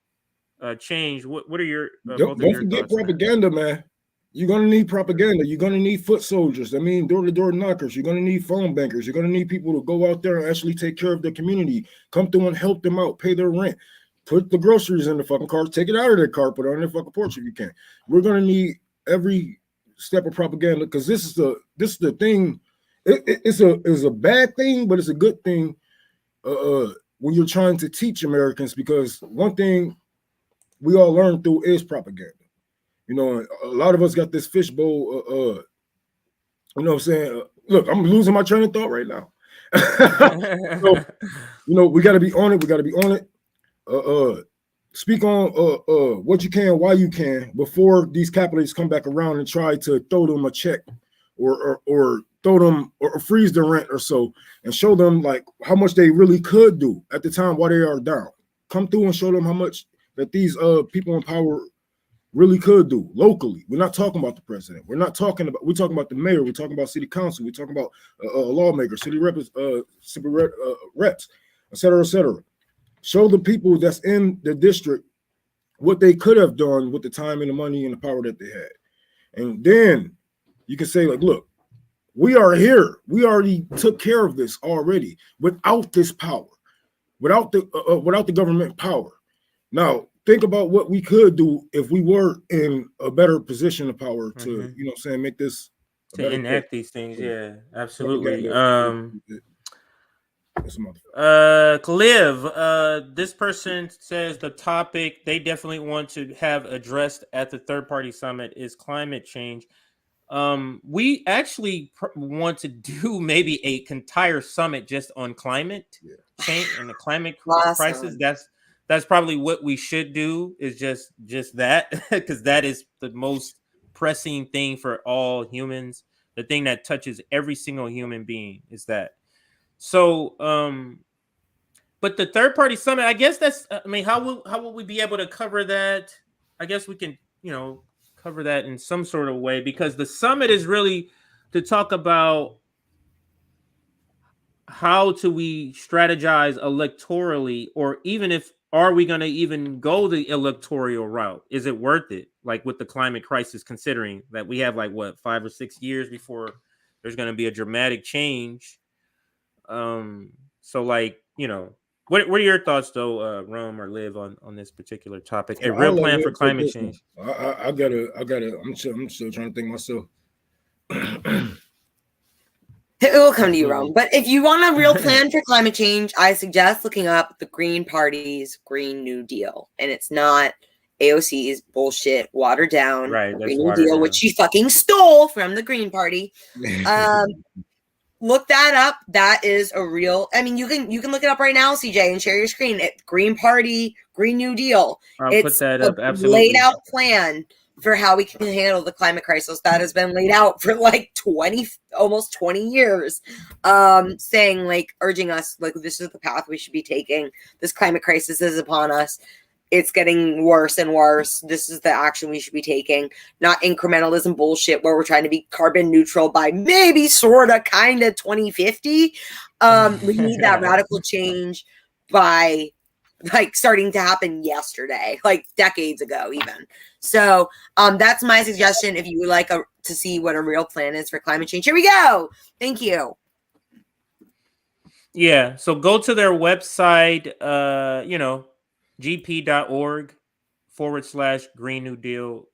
change. What are your don't forget propaganda, man. You're gonna need propaganda. You're gonna need foot soldiers. I mean, door-to-door knockers. You're gonna need phone bankers. You're gonna need people to go out there and actually take care of their community. Come through and help them out, pay their rent, put the groceries in the fucking car, take it out of their car, put it on their fucking porch if you can. We're gonna need every step of propaganda, because this is the thing. It's a bad thing, but it's a good thing when you're trying to teach Americans, because one thing we all learn through is propaganda. A lot of us got this fishbowl. You know what I'm saying? Look, I'm losing my train of thought right now. So, we got to be on it. We got to be on it. Speak on what you can, why you can, before these capitalists come back around and try to throw them a check or throw them or freeze the rent or so, and show them like how much they really could do at the time while they are down. Come through and show them how much that these people in power really could do locally. We're not talking about the president. We're talking about the mayor. We're talking about city council. We're talking about lawmakers, city reps, et cetera, et cetera. Show the people that's in the district what they could have done with the time and the money and the power that they had. And then you can say, like, look, we are here. We already took care of this already without this power, without the government power. Now, think about what we could do if we were in a better position of power to, make this to enact these things. Yeah, absolutely. Liv, this person says the topic they definitely want to have addressed at the third party summit is climate change. We actually want to do maybe a entire summit just on climate change and the climate crisis. That's probably what we should do, is just that, because that is the most pressing thing for all humans. The thing that touches every single human being is that. So, but the third party summit, I guess how will we be able to cover that? I guess we can, cover that in some sort of way, because the summit is really to talk about how do we strategize electorally, or even are we going to even go the electoral route? Is it worth it? Like with the climate crisis, considering that we have 5 or 6 years before there's going to be a dramatic change. So what are your thoughts though, Rome or Liv, on this particular topic? A real plan for climate change. I gotta. I'm still trying to think myself. It will come to you, Rome. But if you want a real plan for climate change, I suggest looking up the Green Party's Green New Deal. And it's not AOC's bullshit, watered down Green New Deal, which she fucking stole from the Green Party. Look that up. That is a real. I mean, you can look it up right now, CJ, and share your screen. Green Party, Green New Deal. I'll put that up. Absolutely. Laid out plan for how we can handle the climate crisis that has been laid out for almost 20 years, saying urging us, this is the path we should be taking. This climate crisis is upon us. It's getting worse and worse. This is the action we should be taking, not incrementalism bullshit where we're trying to be carbon neutral by maybe kind of 2050. We need that radical change by starting to happen yesterday, decades ago even. So that's my suggestion if you would like to see what a real plan is for climate change. Here we go. Thank you. Yeah, so go to their website, gp.org/Green New Deal,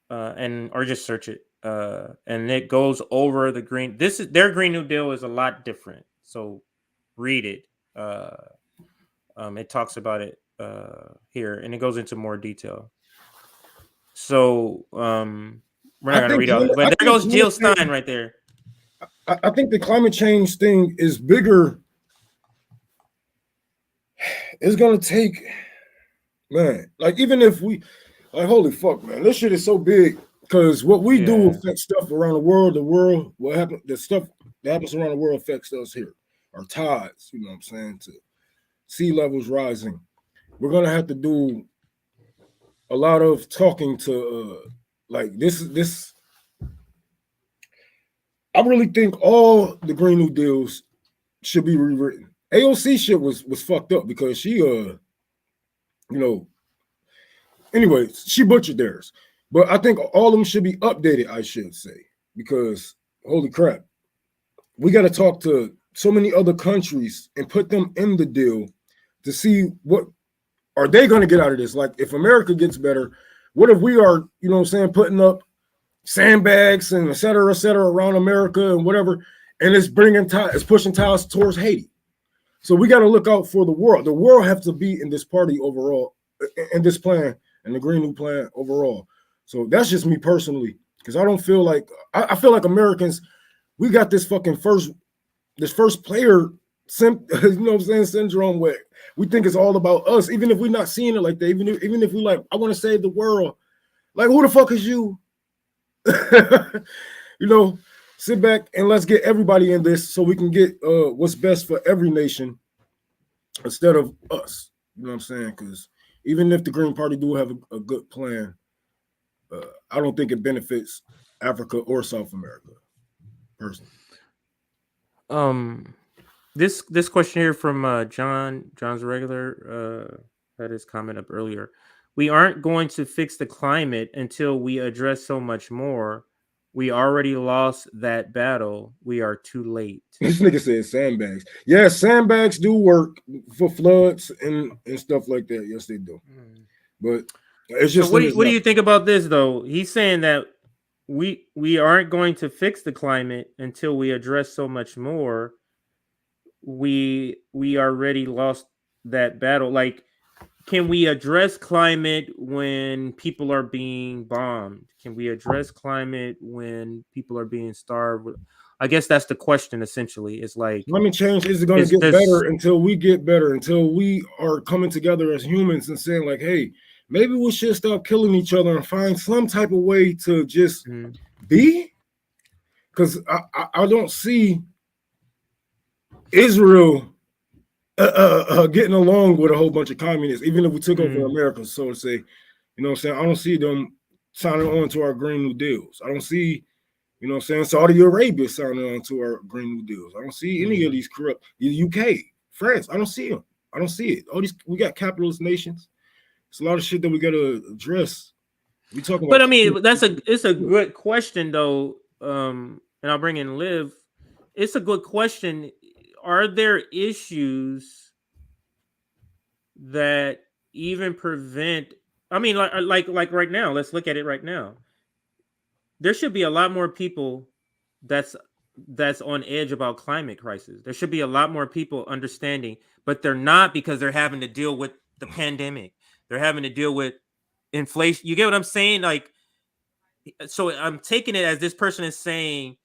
or just search it. And it goes over the green. Their Green New Deal is a lot different. So read it. It talks about it here, and it goes into more detail. So we're not going to read all it, but there goes Jill Stein right there. I think the climate change thing is bigger. It's going to take, man, like even if we, like, holy fuck, man, this shit is so big because what we do affects stuff around the world, what happens, the stuff that happens around the world affects us here. Our tides, you know what I'm saying, to sea levels rising. We're going to have to do a lot of talking to, like, this. I really think all the Green New Deals should be rewritten. AOC shit was fucked up because she, anyway, she butchered theirs. But I think all of them should be updated, I should say, because holy crap, we got to talk to so many other countries and put them in the deal to see what are they going to get out of this. Like, if America gets better, what if we are, you know what I'm saying, putting up sandbags and et cetera around America and whatever, and it's pushing tides towards Haiti. So we got to look out for the world. The world has to be in this party overall, in this plan, and the Green New Plan overall. So that's just me personally, because I don't feel like I feel like Americans, we got this fucking first player, you know what I'm saying, syndrome where we think it's all about us, even if we're not seeing it like that. Even if we like, I want to save the world. Like, who the fuck is you? You know, sit back and let's get everybody in this so we can get what's best for every nation instead of us. You know what I'm saying? Because even if the Green Party do have a good plan, I don't think it benefits Africa or South America personally. This question here from John's regular had his comment up earlier. We aren't going to fix the climate until we address so much more. We already lost that battle. We are too late. This nigga said sandbags. Yeah, sandbags do work for floods and stuff like that. Yes, they do. But it's just. So what do you think about this though? He's saying that we aren't going to fix the climate until we address so much more. We already lost that battle. Like, can we address climate when people are being bombed? Can we address climate when people are being starved? I guess that's the question. Essentially, it's like climate change is going to get better until we get better, until we are coming together as humans and saying like, hey, maybe we should stop killing each other and find some type of way to just be. Because I don't see Israel getting along with a whole bunch of communists, even if we took over America, so to say. You know what I'm saying? I don't see them signing on to our Green New Deals. I don't see, you know what I'm saying, Saudi Arabia signing on to our Green New Deals. I don't see any of these corrupt, the UK, France, I don't see them. I don't see it. All these, we got capitalist nations. It's a lot of shit that we got to address. We talking about, but I mean, it's a good question though. And I'll bring in Liv. It's a good question. Are there issues that even prevent? I mean, like right now. Let's look at it right now. There should be a lot more people that's on edge about climate crisis. There should be a lot more people understanding, but they're not, because they're having to deal with the pandemic. They're having to deal with inflation. You get what I'm saying? Like, so I'm taking it as this person is saying,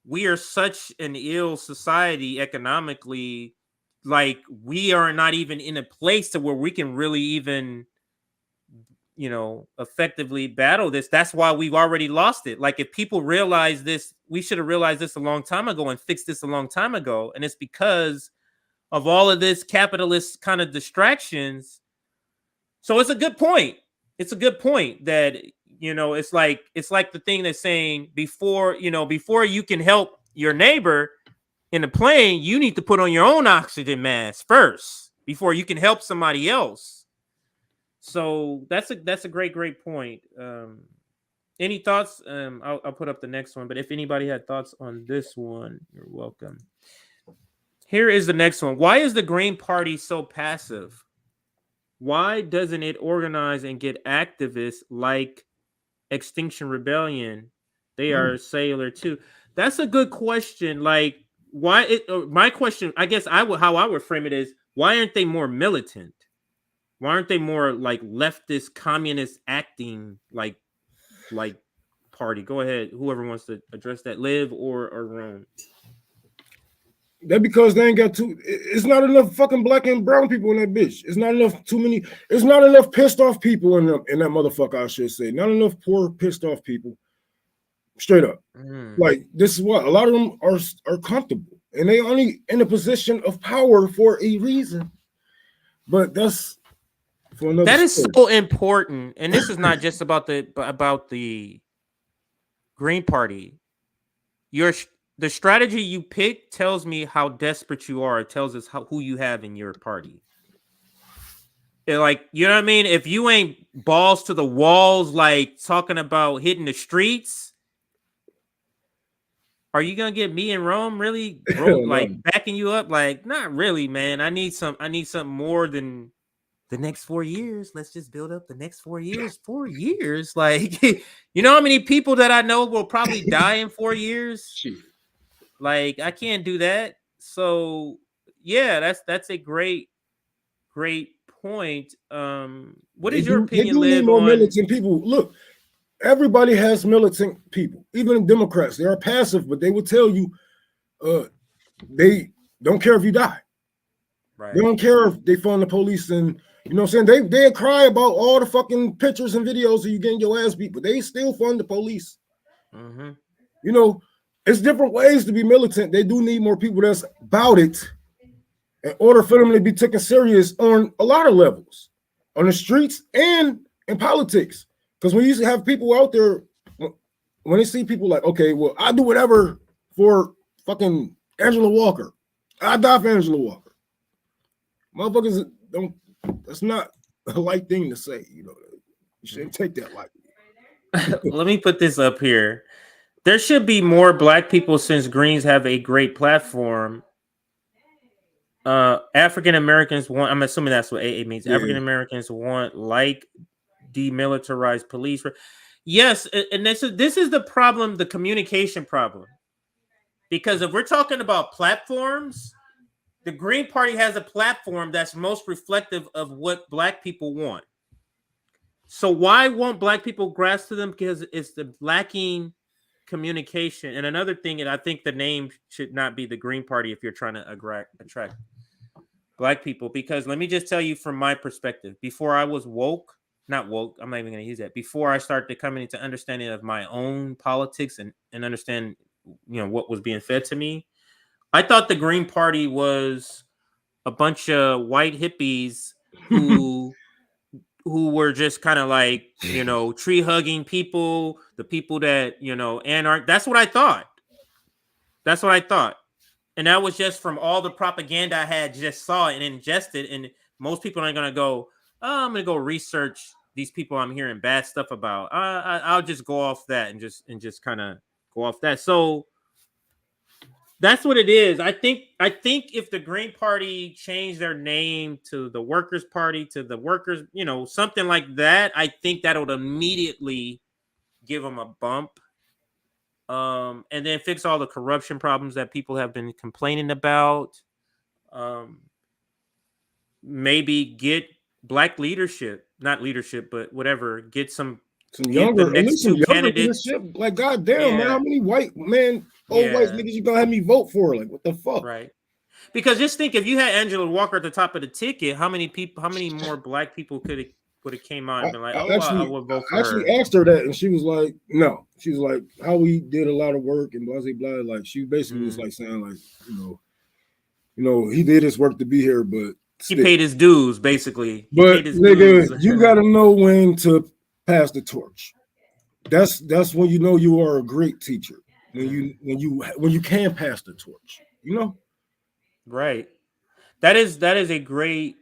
we are such an ill society economically, like we are not even in a place to where we can really even, you know, effectively battle this. That's why we've already lost it. Like, if people realize this, we should have realized this a long time ago and fixed this a long time ago. And it's because of all of this capitalist kind of distractions. So it's a good point. It's a good point that, you know, it's like the thing that's saying before you can help your neighbor in a plane, you need to put on your own oxygen mask first before you can help somebody else. So that's a great point. Any thoughts? I'll put up the next one, but if anybody had thoughts on this one, you're welcome. Here is the next one. Why is the Green Party so passive? Why doesn't it organize and get activists like Extinction Rebellion? They are cellular too. That's a good question. Like, my question, I guess how I would frame it is, why aren't they more militant? Why aren't they more like leftist, communist acting like party? Go ahead, whoever wants to address that, Liv or Ron. That because they ain't got it's not enough fucking black and brown people in that bitch. It's not enough it's not enough pissed off people in that motherfucker, I should say. Not enough poor pissed off people. Straight up. Like, this is what a lot of them are comfortable, and they only in a position of power for a reason. But that's for another. That is so important, and this is not just about the Green Party. The strategy you pick tells me how desperate you are. It tells us who you have in your party. Like, you know what I mean? If you ain't balls to the walls, like talking about hitting the streets, are you gonna get me and Rome really backing you up? Like, not really, man. I need something more than the next 4 years. Let's just build up the next 4 years. 4 years, like, you know how many people that I know will probably die in 4 years? Like, I can't do that. So yeah, that's a great point. What is your opinion, Liv? They do need more militant people. Look, everybody has militant people. Even Democrats, they are passive, but they will tell you they don't care if you die. Right. They don't care if they fund the police, and you know what I'm saying? They cry about all the fucking pictures and videos of you getting your ass beat, but they still fund the police. You know, it's different ways to be militant. They do need more people that's about it in order for them to be taken serious on a lot of levels, on the streets and in politics. Because when you have people out there, when they see people like, okay, well, I'll do whatever for fucking Angela Walker. I die for Angela Walker. Motherfuckers don't, that's not a light thing to say, you know. You shouldn't take that lightly. Let me put this up here. There should be more black people since Greens have a great platform. African Americans want, I'm assuming that's what AA means. Yeah. African Americans want demilitarized police. Yes, and this is the problem, the communication problem. Because if we're talking about platforms, the Green Party has a platform that's most reflective of what black people want. So why won't black people grasp to them? Because it's the lacking communication. And another thing, and I think the name should not be the Green Party if you're trying to attract black people. Because let me just tell you from my perspective, before I was not woke, I'm not even going to use that. Before I started coming into understanding of my own politics and understand, you know, what was being fed to me, I thought the Green Party was a bunch of white hippies who were just kind of like, you know, tree hugging people, the people that, you know, that's what I thought. That's what I thought. And that was just from all the propaganda I had just saw and ingested. And most people aren't going to go, oh, I'm going to go research these people I'm hearing bad stuff about. I'll just go off that and just kind of go off that. So that's what it is. I think if the Green Party changed their name to the Workers' Party, to the Workers, you know, something like that, I think that would immediately give them a bump. And then fix all the corruption problems that people have been complaining about. Maybe get black leadership, not leadership, but whatever. Get some younger, the next two candidates. Like, goddamn, man, how many white white niggas you gonna have me vote for? Like, what the fuck? Right. Because just think, if you had Angela Walker at the top of the ticket, how many more black people would have came out and been like, I would vote for her. I actually asked her that, and she was like, no. She was like, how we did a lot of work and blah, blah, blah. Like, she basically was like saying, like, you know, he did his work to be here, but he paid his dues, basically. But nigga, you gotta know when to pass the torch. That's when you know you are a great teacher. When you can pass the torch, you know? Right. That is a great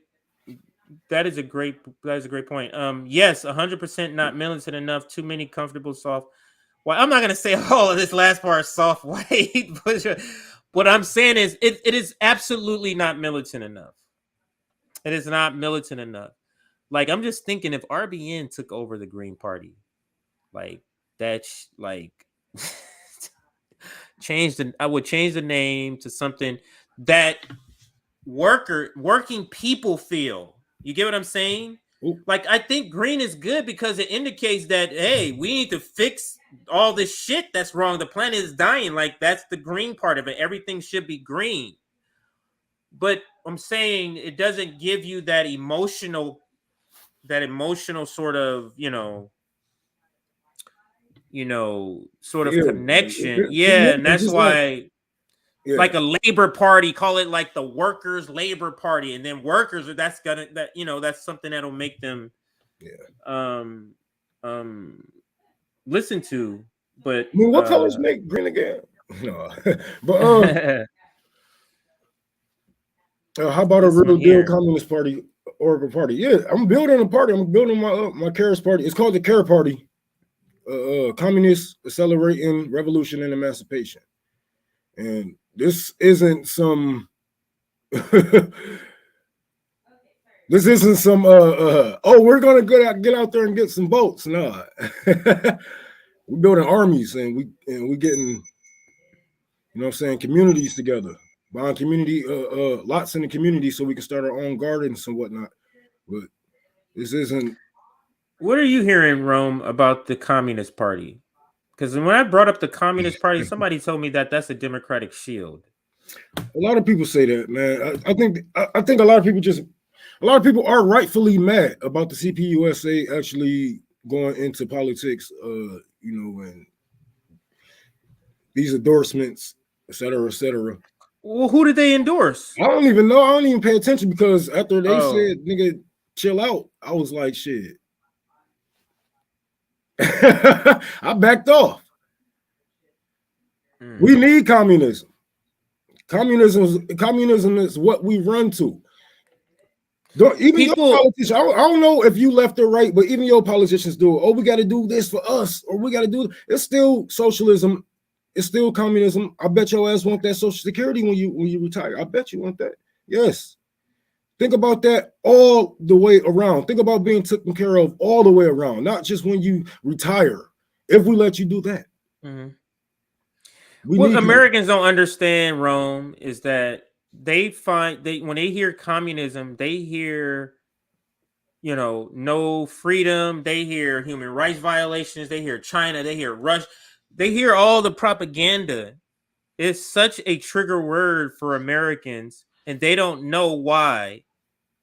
point. Yes, 100% not militant enough. Too many comfortable soft. Well, I'm not gonna say all of this last part soft white, but what I'm saying is it is absolutely not militant enough. It is not militant enough. Like, I'm just thinking, if RBN took over the Green Party, like that's like I would change the name to something that working people feel. You get what I'm saying? Ooh. Like, I think green is good because it indicates that, hey, we need to fix all this shit that's wrong. The planet is dying. Like, that's the green part of it. Everything should be green. But I'm saying it doesn't give you that emotional sort of, sort of connection. Yeah, and that's why like a labor party, call it like the workers' labor party, and then workers, that's something that'll make them listen to. But I mean, what colors make green again? No, but how about a real deal Communist Party or a party? Yeah, I'm building a party. I'm building my CARES party. It's called the CARE Party. Communists Accelerating Revolution and Emancipation. And this isn't some this isn't some we're gonna get out there and get some votes. No. We're building armies and we getting, communities together, buying community lots in the community so we can start our own gardens and whatnot. But this isn't. What are you hearing, Rome, about the Communist Party? Because when I brought up the Communist Party, somebody told me that that's a Democratic shield. A lot of people say that, man. I think a lot of people are rightfully mad about the CPUSA actually going into politics, and these endorsements, et cetera, et cetera. Well, who did they endorse? I don't even know. I don't even pay attention because after they said, nigga, chill out, I was like, shit. I backed off. We need communism. Communism is what we run to. Even your politicians, I don't know if you left or right, but even your politicians do it. Oh, we got to do this for us, or we got to do. It's still socialism. It's still communism. I bet your ass want that Social Security when you retire. I bet you want that. Yes. Think about that all the way around. Think about being taken care of all the way around, not just when you retire. If we let you do that. Mm-hmm. What Americans don't understand, Rome, is that when they hear communism, they hear, no freedom. They hear human rights violations. They hear China. They hear Russia. They hear all the propaganda. It's such a trigger word for Americans, and they don't know why.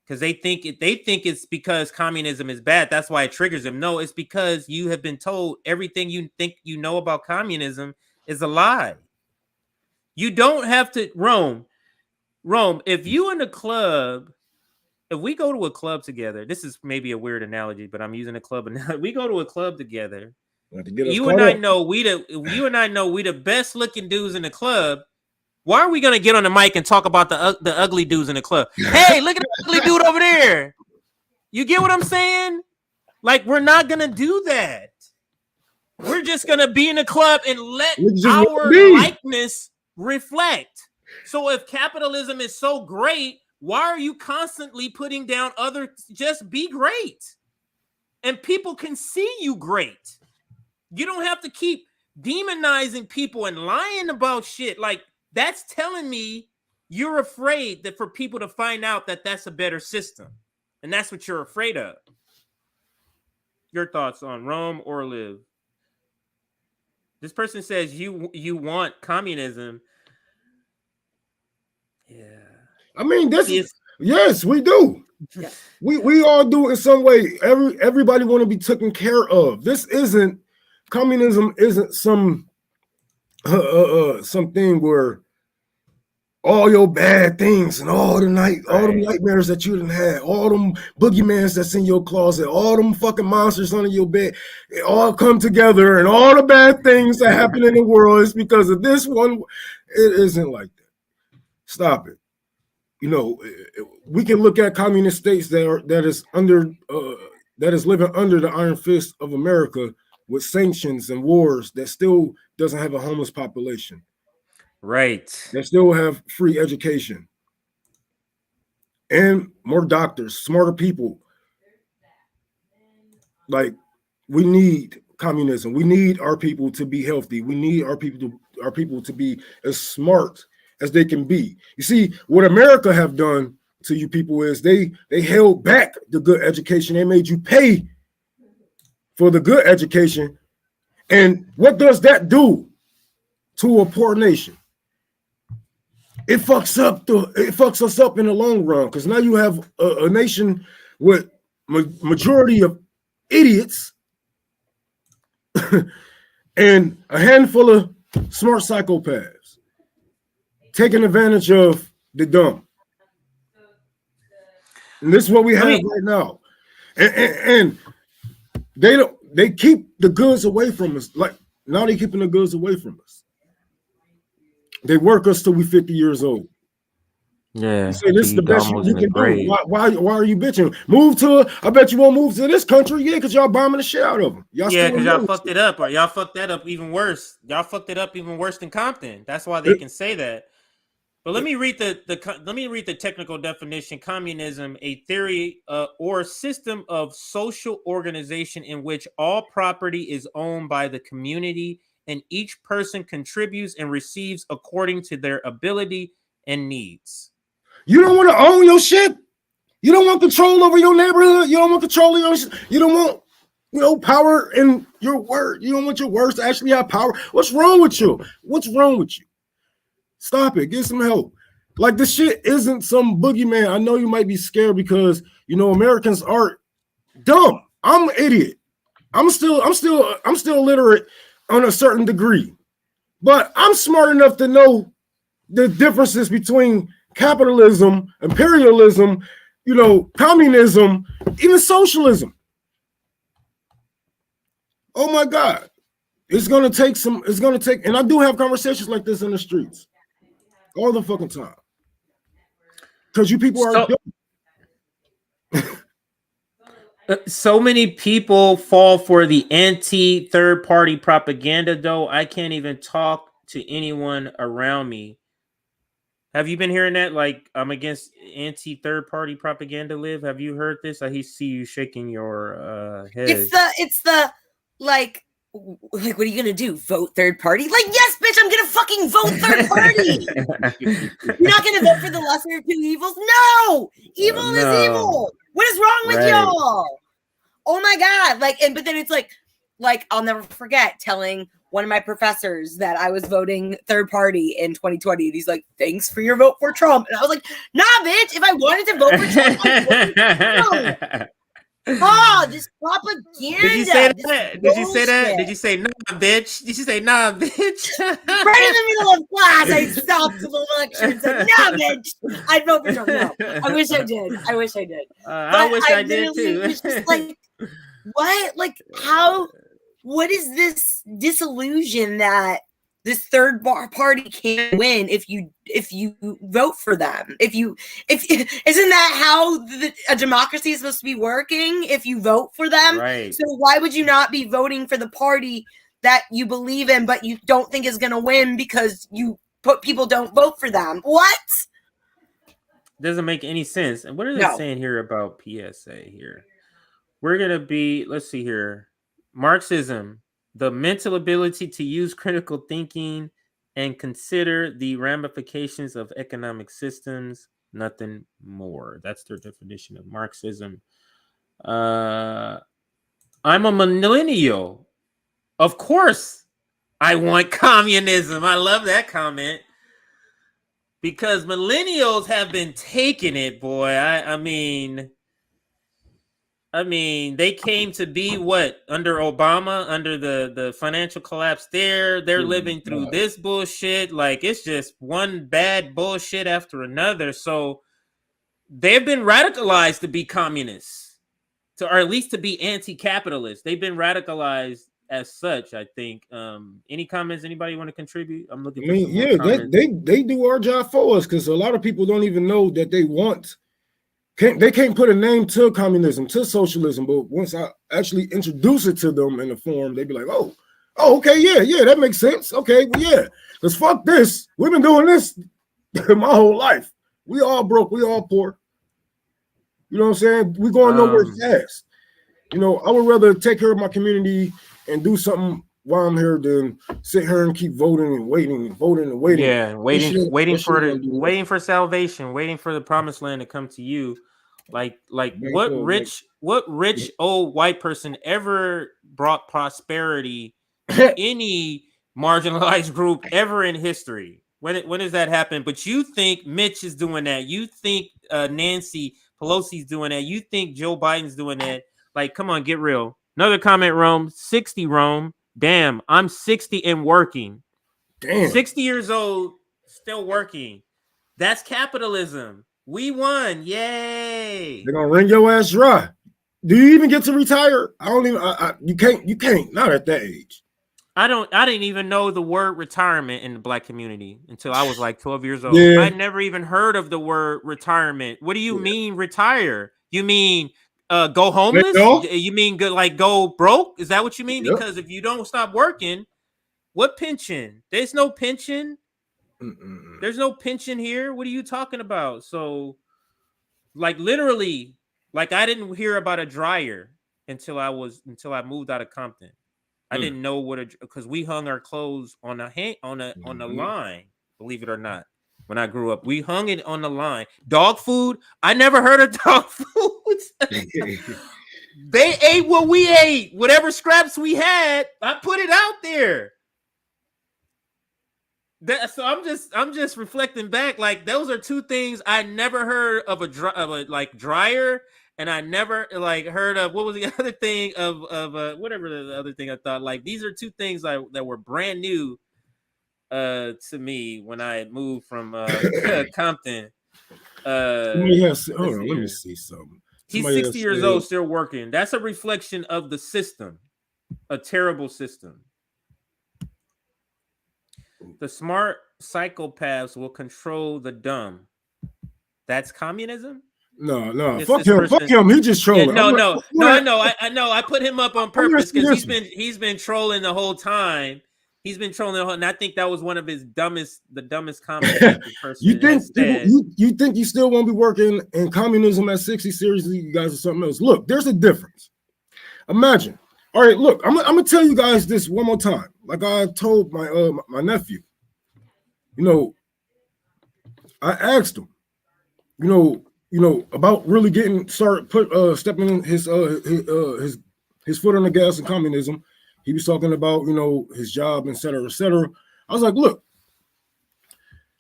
Because they think it's because communism is bad. That's why it triggers them. No, it's because you have been told everything you think you know about communism is a lie. You don't have to Rome. If you in the club, if we go to a club together, this is maybe a weird analogy, but I'm using a club analogy. We go to a club together. You and I know we the best looking dudes in the club. Why are we gonna get on the mic and talk about the ugly dudes in the club? Hey, look at the ugly dude over there. You get what I'm saying? Like, we're not gonna do that. We're just gonna be in the club and let our likeness reflect. So if capitalism is so great, why are you constantly putting down other? Just be great, and people can see you great. You don't have to keep demonizing people and lying about shit. Like, that's telling me you're afraid that for people to find out that that's a better system. And that's what you're afraid of. Your thoughts on Rome or Live? This person says you want communism. Yeah. I mean, yes, we do. Yeah. We all do in some way. Everybody want to be taken care of. Communism isn't some something where all your bad things and all the nightmares that you done had, all them boogeymans that's in your closet, all them fucking monsters under your bed, it all come together, and all the bad things that happen in the world is because of this one. It isn't like that. Stop it. We can look at communist states that is living under the iron fist of America with sanctions and wars that still doesn't have a homeless population. Right. They still have free education and more doctors, smarter people. Like, we need communism. We need our people to be healthy. We need our people our people to be as smart as they can be. You see, what America have done to you people is they held back the good education. They made you pay for the good education. And what does that do to a poor nation? It fucks us up in the long run, because now you have a nation with majority of idiots and a handful of smart psychopaths taking advantage of the dumb. And this is what we have right now. And they keep the goods away from us. Like now they're keeping the goods away from us. They work us till we 50 years old. Yeah. You say this is the best you can do. Why are you bitching? I bet you won't move to this country. Yeah, because y'all bombing the shit out of them. Because y'all fucked it up, or y'all fucked that up even worse. Y'all fucked it up even worse than Compton. That's why they can say that. But let me read the technical definition. Communism, a theory or system of social organization in which all property is owned by the community and each person contributes and receives according to their ability and needs. You don't want to own your shit. You don't want control over your neighborhood. You don't want control of your shit. You don't want, power in your word. You don't want your words to actually have power. What's wrong with you? What's wrong with you? Stop it. Get some help. Like, this shit isn't some boogeyman. I know you might be scared because Americans are dumb. I'm an idiot. I'm still illiterate on a certain degree, but I'm smart enough to know the differences between capitalism, imperialism, communism, even socialism. Oh my God. It's gonna take, and I do have conversations like this in the streets all the fucking time. Because you people are so many people fall for the anti-third party propaganda, though. I can't even talk to anyone around me. Have you been hearing that? Like, I'm against anti-third party propaganda, Liv. Have you heard this? I see you shaking your head. It's the like, what are you gonna do? Vote third party? Like, yes, bitch, I'm gonna fucking vote third party. You're not gonna vote for the lesser of two evils? No, evil is evil. What is wrong with y'all? Oh my God! But then it's like I'll never forget telling one of my professors that I was voting third party in 2020, and he's like, "Thanks for your vote for Trump." And I was like, "Nah, bitch. If I wanted to vote for Trump, I'd vote for Trump." Oh, this propaganda. Did you say that? Did you say that? Did you say nah, bitch? Did you say nah, bitch? Right in the middle of class, I stopped the lecture and said, nah, bitch. I'd vote for Trump. No, I wish I did. I wish I did too. Was just like, what? Like, how? What is this disillusion that this third party can't win if you vote for them? If isn't that how a democracy is supposed to be working? If you vote for them, right? So why would you not be voting for the party that you believe in but you don't think is going to win because people don't vote for them? What? Doesn't make any sense. And what are they saying here about PSA here? We're gonna be. Let's see here. Marxism. The mental ability to use critical thinking and consider the ramifications of economic systems, nothing more. That's their definition of Marxism. I'm a millennial. Of course, I want communism. I love that comment. Because millennials have been taking it, boy. I mean, they came to be what under Obama, under the financial collapse there. They're living through this bullshit. Like, it's just one bad bullshit after another. So they've been radicalized to be communists, or at least to be anti-capitalist. They've been radicalized as such, I think. Any comments? Anybody want to contribute? I'm looking for some more comments. They do our job for us, because a lot of people don't even know that they want. They can't put a name to communism, to socialism, but once I actually introduce it to them in the form, they'd be like, oh, okay, yeah, that makes sense. Okay, well, yeah, because fuck this. We've been doing this my whole life. We all broke, we all poor. You know what I'm saying? We're going nowhere fast. I would rather take care of my community and do something while I'm here than sit here and keep voting and waiting and voting and waiting. Yeah, waiting for salvation, waiting for the promised land to come to you. Like what rich old white person ever brought prosperity to any marginalized group ever in history? When does that happen? But you think Mitch is doing that? You think Nancy Pelosi's doing that? You think Joe Biden's doing that? Like, come on, get real. Another comment, Rome. 60, Rome. Damn, I'm 60 and working. Damn. 60 years old, still working. That's capitalism. We won. Yay. They're gonna wring your ass dry. Do you even get to retire? I don't even you can't, not at that age. I didn't even know the word retirement in the Black community until I was like 12 years old. Yeah. I never even heard of the word retirement. What do you mean retire? You mean go homeless? You mean go broke? Is that what you mean? Yep. Because if you don't stop working, what pension? There's no pension. There's no pension here. What are you talking about? So, like, literally, like, I didn't hear about a dryer until I moved out of Compton. I didn't know because we hung our clothes on the line. Believe it or not, when I grew up, we hung it on the line. Dog food. I never heard of dog food. They ate what we ate. Whatever scraps we had, I put it out there. So I'm just reflecting back. Like, those are two things I never heard of a dryer, and I never heard of what was the other thing of whatever the other thing I thought. Like, these are two things that were brand new to me when I had moved from Compton. Hold on, let me see something. He's 60 years old, still working. That's a reflection of the system, a terrible system. The smart psychopaths will control the dumb. That's communism? No. Fuck him. He just trolling. Yeah, I know. I put him up on purpose because he's been trolling the whole time. He's been trolling the whole, and I think that was one of his dumbest comments. You think you still won't be working in communism at 60? Seriously, you guys are something else. Look, there's a difference. Imagine. All right, look, I'm gonna tell you guys this one more time. Like I told my nephew, I asked him, about really stepping in his foot on the gas in communism. He was talking about, his job, et cetera, et cetera. I was like, look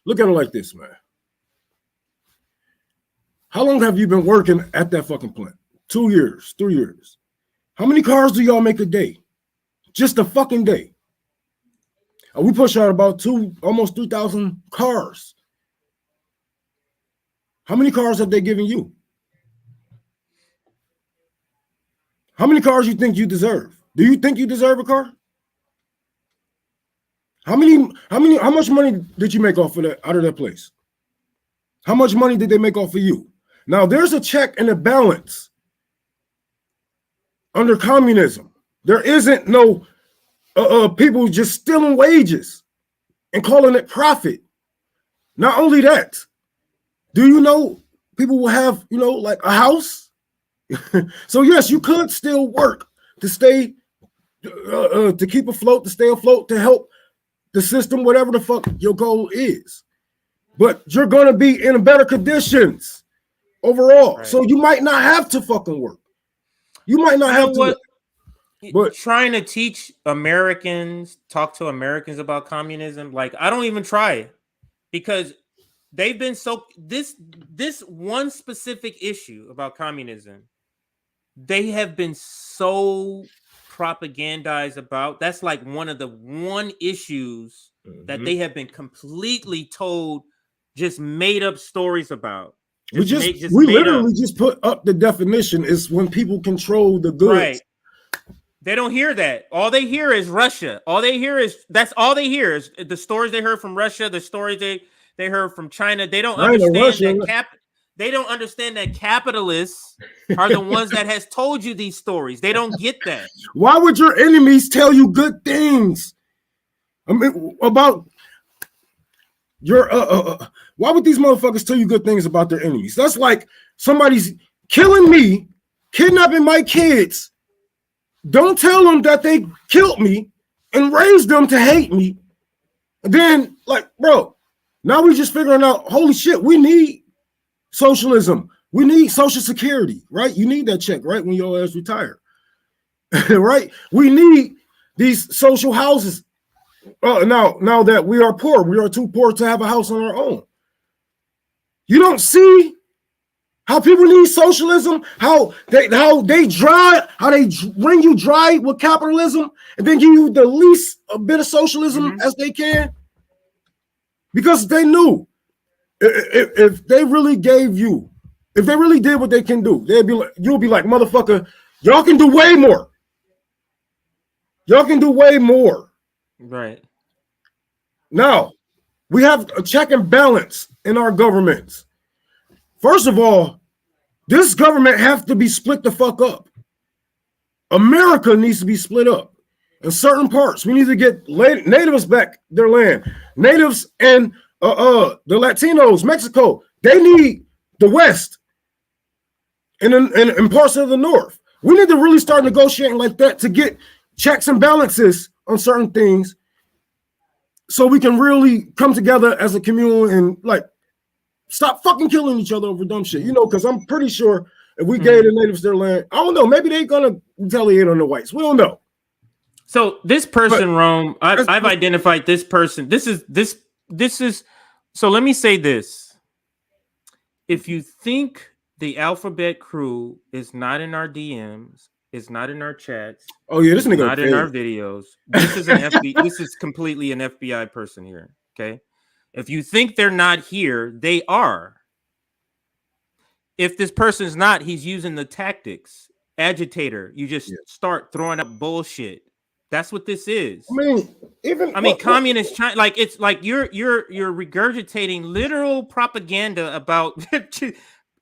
at it like this, man. How long have you been working at that fucking plant? 2 years, 3 years. How many cars do y'all make a day? Just a fucking day. We push out about almost 3,000 cars. How many cars have they given you? How many cars you think you deserve? Do you think you deserve a car? How much money did you make out of that place? How much money did they make off of you? Now there's a check and a balance under communism. There isn't no people just stealing wages and calling it profit. Not only that, do you know people will have, like a house? So yes, you could still work to stay, to keep afloat, to stay afloat, to help the system, whatever the fuck your goal is. But you're going to be in better conditions overall. Right. So you might not have to fucking work. You might not have to. But trying to teach Americans, talk to Americans about communism, like, I don't even try it because they've been this one specific issue about communism, they have been so propagandized about. That's like one of the issues that they have been completely told, just made up stories about. We literally just put up the definition is when people control the goods. Right. They don't hear that. All they hear is Russia. That's all they hear is the stories they heard from Russia, the stories they heard from China. They don't understand they don't understand that capitalists are the ones that has told you these stories. They don't get that. Why would your enemies tell you good things? I mean, about your why would these motherfuckers tell you good things about their enemies? That's like somebody's killing me, kidnapping my kids. Don't tell them that they killed me and raised them to hate me. And then, like, bro, now we just figuring out, holy shit, we need socialism. We need social security, right? You need that check, right? When your ass retire, right? We need these social houses. Now that we are poor, we are too poor to have a house on our own. You don't see how people need socialism, how they bring you dry with capitalism and then give you the least a bit of socialism as they can, because they knew if they really gave you, if they really did what they can do, they'd be like, you'll be like, motherfucker, y'all can do way more. Y'all can do way more. Right. Now, we have a check and balance in our governments. First of all, this government have to be split the fuck up. America needs to be split up in certain parts. We need to get natives back their land. Natives and the Latinos, Mexico, they need the West and parts of the North. We need to really start negotiating like that to get checks and balances on certain things, so we can really come together as a community and like stop fucking killing each other over dumb shit. You know, because I'm pretty sure if we gave the natives their land, I don't know, maybe they're gonna retaliate on the whites. We don't know. So this person, Rome, I've identified this person. This is. So let me say this: if you think the Alphabet Crew is not in our DMs, is not in our chats, oh yeah, this nigga not in our videos, this is an FBI. This is completely an FBI person here. Okay, if you think they're not here, they are. If this person's not, he's using the tactics. Agitator. You just start throwing up bullshit. That's what this is. I mean, communist China, like it's like you're regurgitating literal propaganda about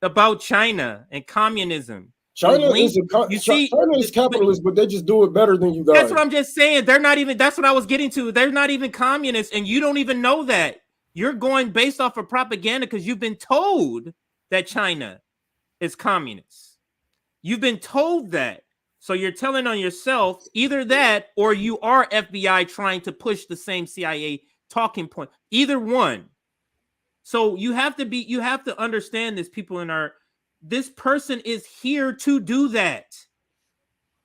about China and communism. China is capitalist, but they just do it better than you guys. That's what I'm just saying. They're not even. That's what I was getting to. They're not even communists, and you don't even know that. You're going based off of propaganda because you've been told that China is communist. You've been told that. So you're telling on yourself either that or you are FBI trying to push the same CIA talking point. Either one. So you have to understand this, people this person is here to do that.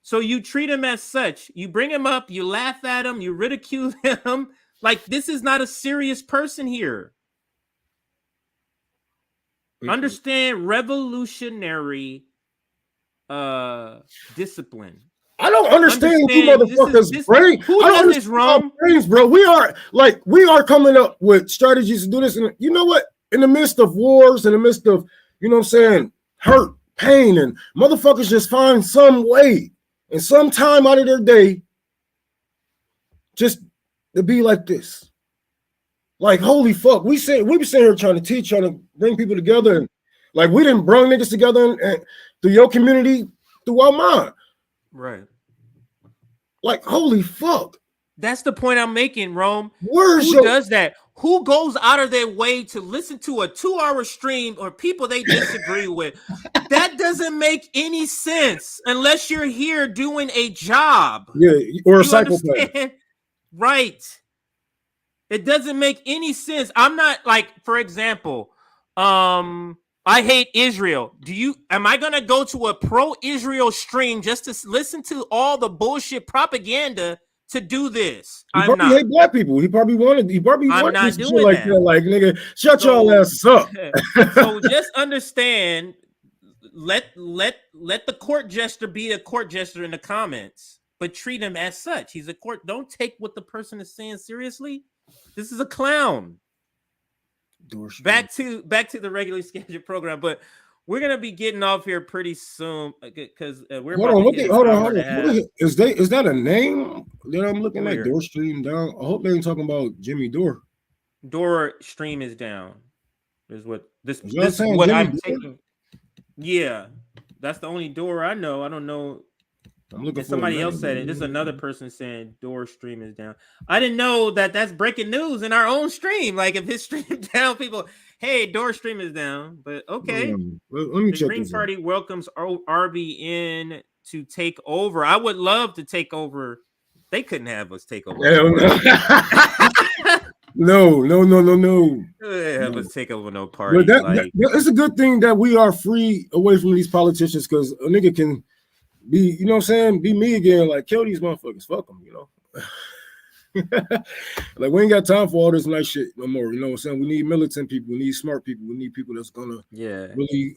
So you treat him as such. You bring him up, you laugh at him, you ridicule him. Like, this is not a serious person here. Understand revolutionary discipline. I don't understand you motherfuckers' brain. Who does this wrong? Brains, bro. We are coming up with strategies to do this. And you know what? In the midst of wars, in the midst of, you know what I'm saying, hurt, pain, and motherfuckers just find some way and some time out of their day just to be like this. Like, holy fuck. We be sitting here trying to teach, trying to bring people together. And like, we didn't bring niggas together and through your community, through our mind. Right. Like, holy fuck. That's the point I'm making, Rome. Who does that? Who goes out of their way to listen to a 2-hour stream or people they disagree with? That doesn't make any sense unless you're here doing a job. Yeah, or a psychopath. Right. It doesn't make any sense. I'm not like, for example, I hate Israel. Am I going to go to a pro-Israel stream just to listen to all the bullshit propaganda to do this? He probably hate black people. He probably wanted shit like that. Like, nigga, shut y'all asses up. So just understand, let the court jester be a court jester in the comments, but treat him as such. He's a court. Don't take what the person is saying seriously. This is a clown. Back to the regularly scheduled program, but we're gonna be getting off here pretty soon because we're hold on. Is that a name that I'm looking at? Door Stream down. I hope they ain't talking about Jimmy Dore. Door Stream is down. Is what this is what Jimmy I'm taking. Yeah, that's the only door I know. I don't know. I'm looking. Somebody else said it. This is another person saying Door Stream is down. I didn't know that that's breaking news in our own stream. Like, if his stream down, people, hey, Door Stream is down. But okay, let me check. The Green Party welcomes RB in to take over. I would love to take over They couldn't have us take over. Hell no. No. Have us take over no party. But it's a good thing that we are free away from these politicians, because a nigga can be, you know what I'm saying, be me again, like kill these motherfuckers, fuck them, you know. Like we ain't got time for all this nice shit no more. You know what I'm saying? We need militant people, we need smart people, we need people that's gonna really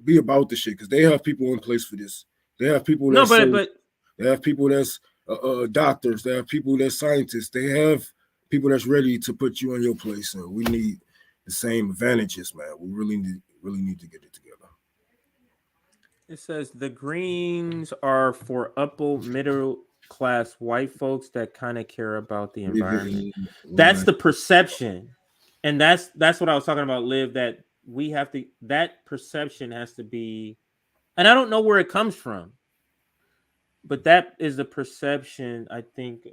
be about the shit, because they have people in place for this. They have people that they have people that's doctors, they have people that's scientists, they have people that's ready to put you in your place, and we need the same advantages, man. We really need to get it together. It says the Greens are for upper middle class white folks that kind of care about the environment. That's the perception, and that's what I was talking about, Liv. That we have to, that perception has to be, and I don't know where it comes from, but that is the perception I think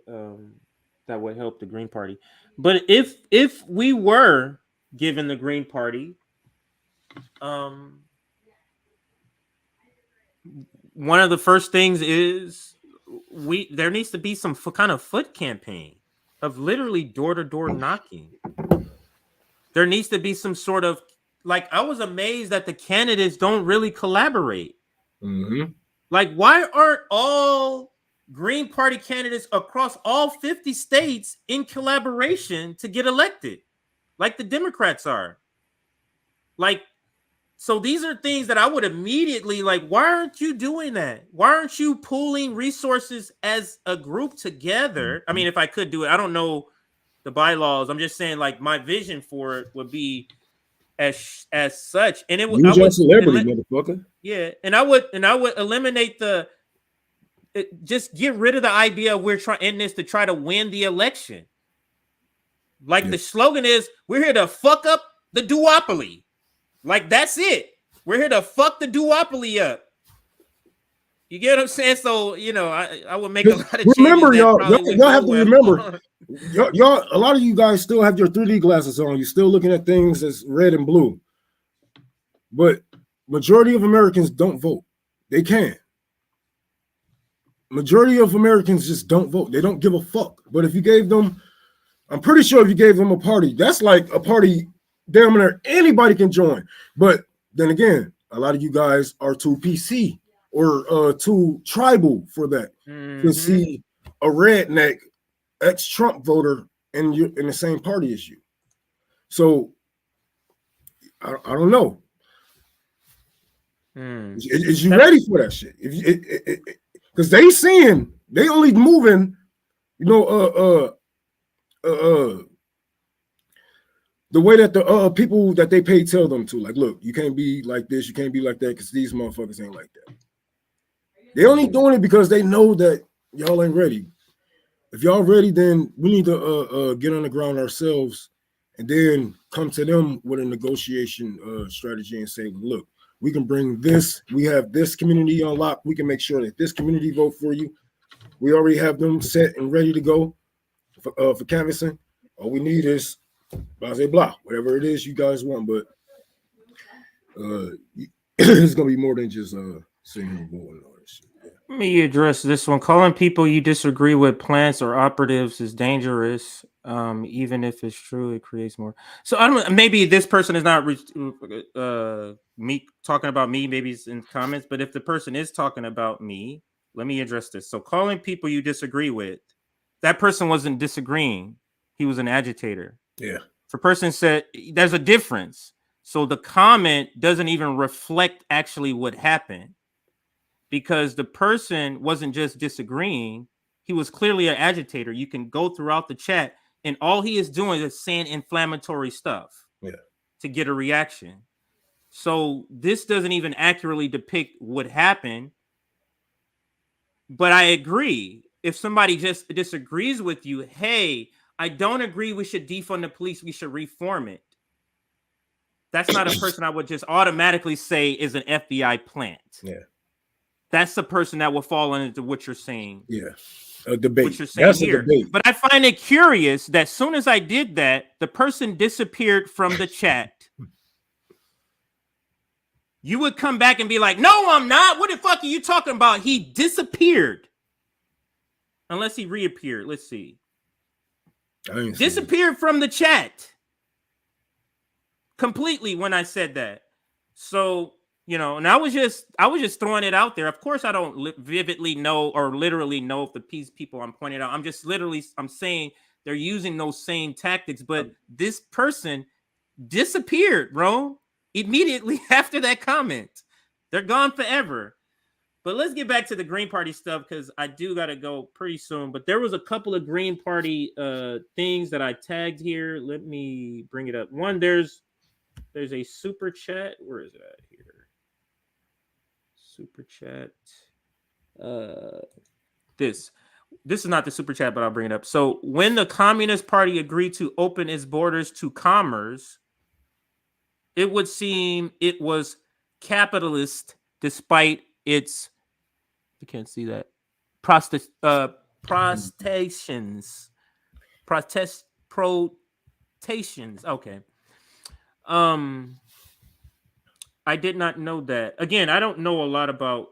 that would help the Green Party. But if we were given the Green Party, one of the first things is there needs to be some kind of foot campaign of literally door-to-door knocking. There needs to be some sort of, like, I was amazed that the candidates don't really collaborate. Mm-hmm. Like, why aren't all Green Party candidates across all 50 states in collaboration to get elected like the Democrats are? Like, so these are things that I would immediately, like, why aren't you doing that? Why aren't you pooling resources as a group together? I mean, if I could do it, I don't know the bylaws. I'm just saying, like, my vision for it would be as such. And it would, use your celebrity, motherfucker. Yeah, and I would eliminate just get rid of the idea we're trying in this to try to win the election. Like the slogan is, we're here to fuck up the duopoly. Like, that's it. We're here to fuck the duopoly up. You get what I'm saying? So, you know, I would make a lot of changes. Remember, y'all have to remember, y'all, a lot of you guys still have your 3D glasses on. You're still looking at things as red and blue. But majority of Americans don't vote. They can. Majority of Americans just don't vote. They don't give a fuck. But if you gave them, I'm pretty sure if you gave them a party, that's like a party damn near anybody can join. But then again, a lot of you guys are too PC or too tribal for that. To see a redneck ex-Trump voter in the same party as you. So I don't know. Is you ready for that shit? Because they only moving, you know, the way that the people that they pay tell them to, like, look, you can't be like this, you can't be like that, because these motherfuckers ain't like that. They only doing it because they know that y'all ain't ready. If y'all ready, then we need to get on the ground ourselves, and then come to them with a negotiation strategy and say, look, we can bring this, we have this community on lock, we can make sure that this community vote for you. We already have them set and ready to go for canvassing. All we need is blah, blah, blah, whatever it is you guys want, but it's gonna be more than just singing and going and all that shit. Yeah. Let me address this one. Calling people you disagree with plants or operatives is dangerous. Even if it's true, it creates more. So I don't. Maybe this person is not me talking about me. Maybe it's in comments. But if the person is talking about me, let me address this. So calling people you disagree with, that person wasn't disagreeing. He was an agitator. Yeah. If a person said there's a difference, so the comment doesn't even reflect actually what happened, because the person wasn't just disagreeing, he was clearly an agitator. You can go throughout the chat, and all he is doing is saying inflammatory stuff to get a reaction. So this doesn't even accurately depict what happened. But I agree. If somebody just disagrees with you, hey, I don't agree we should defund the police, we should reform it. That's not a person I would just automatically say is an FBI plant. Yeah. That's the person that will fall into what you're saying. Yeah. A debate. What you're saying That's here. a debate. But I find it curious that as soon as I did that, the person disappeared from the chat. You would come back and be like, no, I'm not. What the fuck are you talking about? He disappeared. unless he reappeared. Let's see. Disappeared from the chat completely when I said that. So, and I was just throwing it out there. Of course, I don't vividly know or literally know if the people I'm pointing out. I'm saying they're using those same tactics, but this person disappeared, bro, immediately after that comment. They're gone forever. But let's get back to the Green Party stuff because I do got to go pretty soon. But there was a couple of Green Party things that I tagged here. Let me bring it up. One, there's a super chat. Where is it at here? Super chat. This is not the super chat, but I'll bring it up. So when the Communist Party agreed to open its borders to commerce, it would seem it was capitalist despite its, you can't see that, protestations. Okay. I did not know that. Again, I don't know a lot about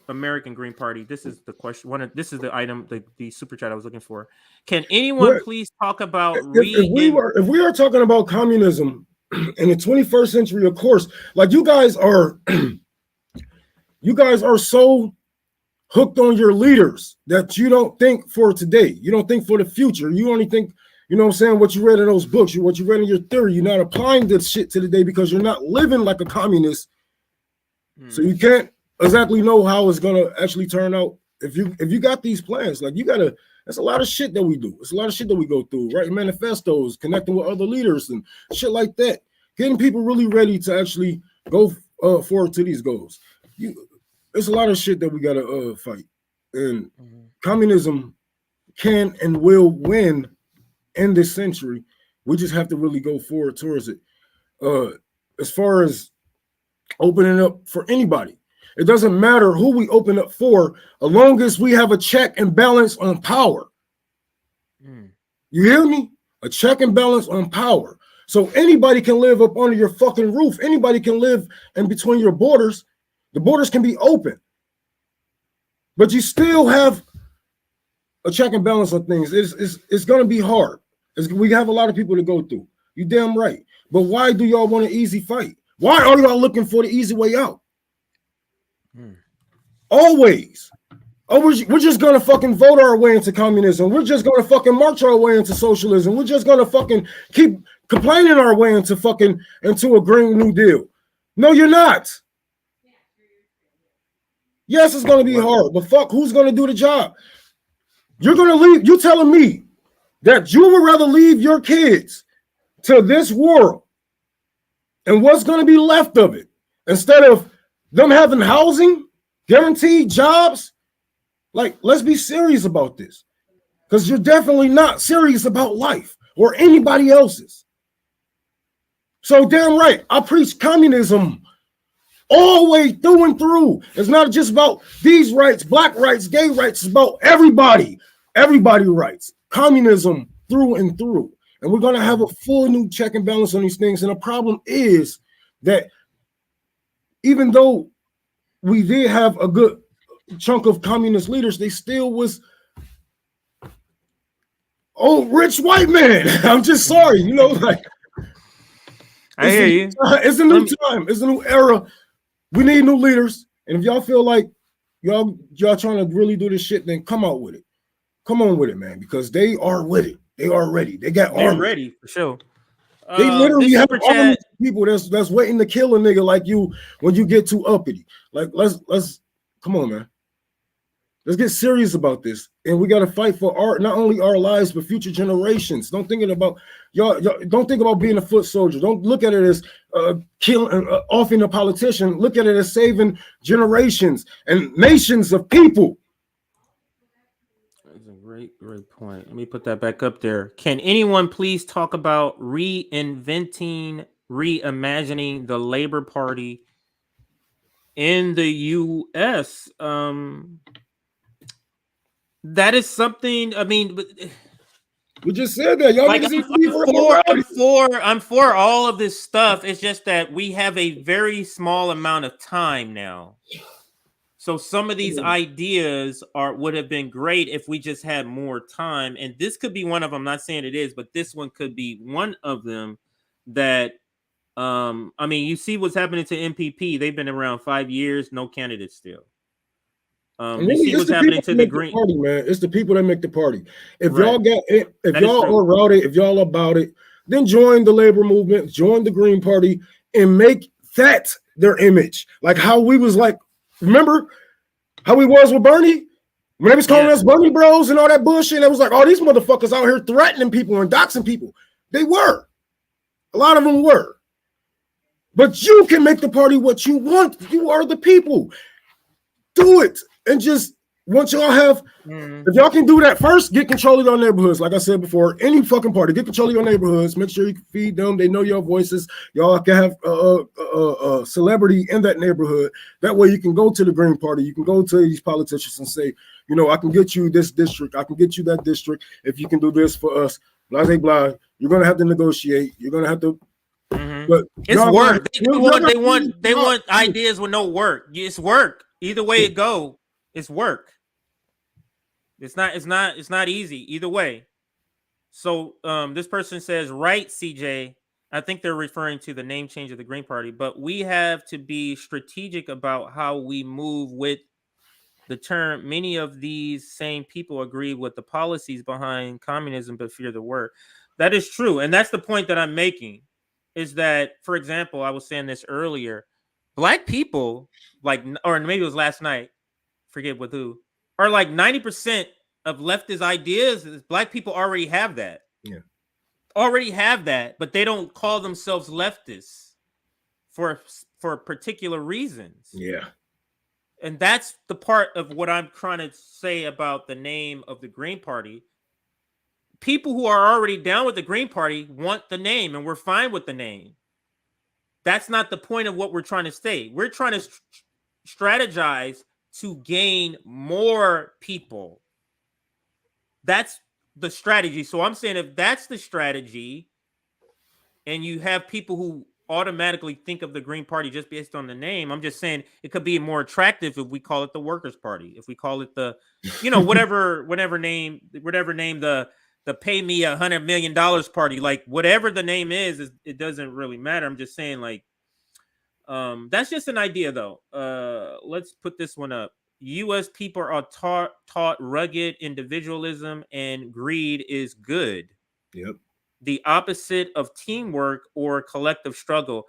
American Green Party. This is the question. This is the item, the super chat I was looking for. Can anyone please talk about if we are talking about communism in the 21st century, of course, like you guys are so hooked on your leaders that you don't think for today. You don't think for the future. You only think, what you read in those books, what you read in your theory. You're not applying this shit to the day because you're not living like a communist. So you can't exactly know how it's gonna actually turn out. If you got these plans, like that's a lot of shit that we do. It's a lot of shit that we go through, writing manifestos, connecting with other leaders and shit like that. Getting people really ready to actually go forward to these goals. It's a lot of shit that we gotta fight. And communism can and will win in this century. We just have to really go forward towards it. As far as opening up for anybody, it doesn't matter who we open up for, as long as we have a check and balance on power. You hear me? A check and balance on power. So anybody can live up under your fucking roof. Anybody can live in between your borders. The borders can be open, but you still have a check and balance on things. It's going to be hard. We have a lot of people to go through. You damn right. But why do y'all want an easy fight? Why are y'all looking for the easy way out? Always. Oh, we're just going to fucking vote our way into communism. We're just going to fucking march our way into socialism. We're just going to fucking keep complaining our way into a Green New Deal. No, you're not. Yes, it's going to be hard, but fuck, who's going to do the job? You're going to leave. You telling me that you would rather leave your kids to this world and what's going to be left of it instead of them having housing, guaranteed jobs? Like, let's be serious about this, because you're definitely not serious about life or anybody else's. So damn right, I preach communism all the way through and through. It's not just about these rights, black rights, gay rights. It's about everybody rights. Communism through and through. And we're going to have a full new check and balance on these things. And the problem is that even though we did have a good chunk of communist leaders, they still was rich white man. I'm just sorry, like I hear you. It's a new time. It's a new era. We need new leaders. And if y'all feel like y'all trying to really do this shit, then come out with it. Come on with it, man, because they are with it. They are ready. They're ready for sure. They literally have all people that's waiting to kill a nigga like you when you get too uppity. Like, let's come on, man. Let's get serious about this, and we got to fight for not only our lives but future generations. Don't think about y'all. Don't think about being a foot soldier. Don't look at it as killing, offing a politician. Look at it as saving generations and nations of people. That's a great point. Let me put that back up there. Can anyone please talk about reimagining the Labor Party in the U.S.? That is something. I mean, we just said that. Y'all like, I'm for all of this stuff. It's just that we have a very small amount of time now. So some of these ideas would have been great if we just had more time. And this could be one of them. I'm not saying it is, but this one could be one of them that, I mean, you see what's happening to MPP. They've been around 5 years, no candidates still. You see what's happening to the Green Party, man. It's the people that make the party. If Right. y'all get it, if y'all are about it, if y'all about it, then join the labor movement, join the Green Party, and make that their image. Like how we was like, remember how we was with Bernie? When they was calling us Bernie bros and all that bullshit, it was like, oh, these motherfuckers out here threatening people and doxing people. They were. A lot of them were. But you can make the party what you want. You are the people. Do it. And just once y'all have, if y'all can do that first, get control of your neighborhoods. Like I said before, any fucking party, get control of your neighborhoods. Make sure you can feed them. They know your voices. Y'all can have a celebrity in that neighborhood. That way you can go to the Green Party. You can go to these politicians and say, you know, I can get you this district. I can get you that district. If you can do this for us, blah, blah, blah. You're going to have to negotiate. You're going to have to. But it's work. They want ideas with no work. It's work. Either way it go, it's work. It's not easy either way. So this person says, right, CJ. I think they're referring to the name change of the Green Party, but we have to be strategic about how we move with the term. Many of these same people agree with the policies behind communism, but fear the word. That is true. And that's the point that I'm making, is that, for example, I was saying this earlier, Black people, like, or maybe it was last night, forget with who, are like 90% of leftist ideas. Black people already have that. Yeah. Already have that, but they don't call themselves leftists for particular reasons. Yeah. And that's the part of what I'm trying to say about the name of the Green Party. People who are already down with the Green Party want the name, and we're fine with the name. That's not the point of what we're trying to say. We're trying to strategize to gain more people. That's the strategy. So I'm saying, if that's the strategy, and you have people who automatically think of the Green Party just based on the name, I'm just saying it could be more attractive if we call it the Workers' Party, if we call it the, you know, whatever name the pay me $100 million party, like whatever the name is, it doesn't really matter. I'm just saying, like, that's just an idea though. Let's put this one up. U.S. people are taught rugged individualism and greed is good. Yep. The opposite of teamwork or collective struggle.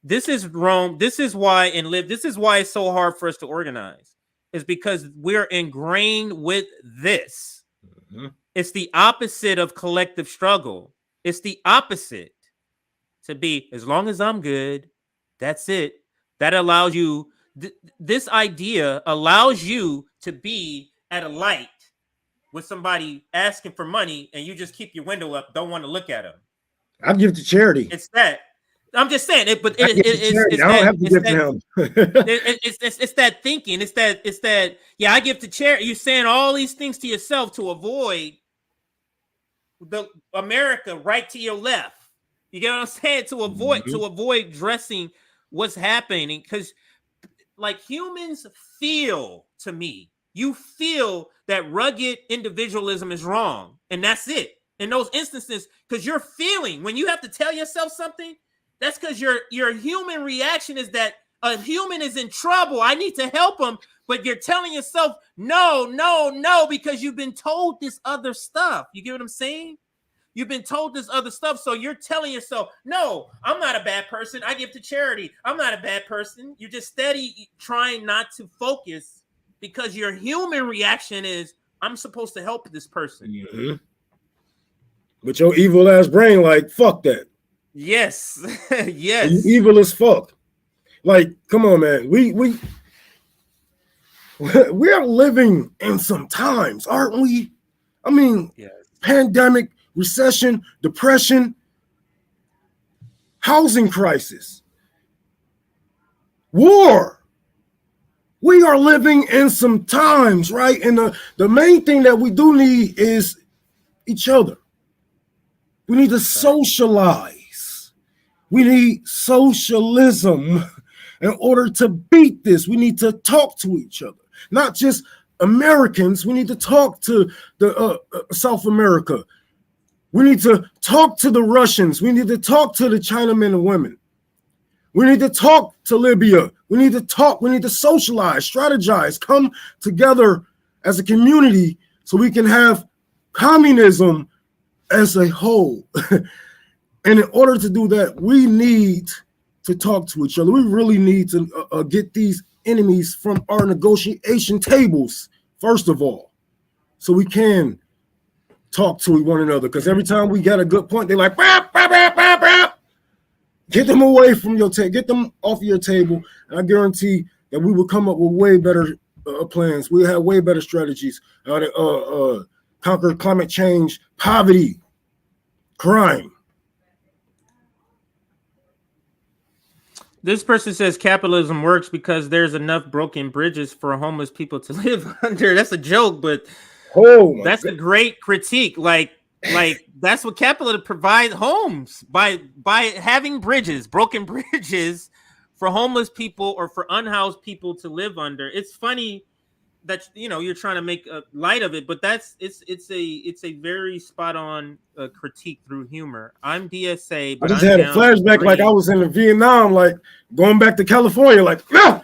This is wrong. This is why it's so hard for us to organize, is because we're ingrained with this. Mm-hmm. It's the opposite of collective struggle. It's the opposite. To be, as long as I'm good, that's it. That allows you, this idea allows you to be at a light with somebody asking for money, and you just keep your window up, don't want to look at them. I give to charity. It's that. I'm just saying it, but it's that thinking. It's that. Yeah, I give to charity. You're saying all these things to yourself to avoid the America right to your left. You get what I'm saying? To avoid addressing what's happening, because like humans feel, to me, you feel that rugged individualism is wrong, and that's it. In those instances, because you're feeling, when you have to tell yourself something, that's because your human reaction is that a human is in trouble. I need to help him, but you're telling yourself no, because you've been told this other stuff. You get what I'm saying? You've been told this other stuff, so you're telling yourself, no, I'm not a bad person. I give to charity. I'm not a bad person. You're just steady trying not to focus because your human reaction is, I'm supposed to help this person. Mm-hmm. But your evil ass brain, like, fuck that. Yes. Yes. You evil as fuck. Like, come on, man. We are living in some times, aren't we? I mean, yes. Pandemic, recession, depression, housing crisis, war. We are living in some times, right? And the main thing that we do need is each other. We need to socialize. We need socialism. in order to beat this, we need to talk to each other, not just Americans. We need to talk to the South America. We need to talk to the Russians. We need to talk to the Chinamen and women. We need to talk to Libya. We need to talk. We need to socialize, strategize, come together as a community so we can have communism as a whole. And in order to do that, we need to talk to each other. We really need to get these enemies from our negotiation tables, first of all, so we can talk to one another. Because every time we get a good point, they're like, bap, bap, bap, bap, bap. Get them away from your table, get them off your table. And I guarantee that we will come up with way better plans. We have way better strategies to conquer climate change, poverty, crime. This person says capitalism works because there's enough broken bridges for homeless people to live under. That's a joke, but that's a great critique. Like that's what capitalism provides homes by having bridges, broken bridges for homeless people or for unhoused people to live under. It's funny that you're trying to make a light of it, but it's a very spot on critique through humor. I'm DSA, but I just had a flashback like I was in Vietnam, like going back to California, like yeah.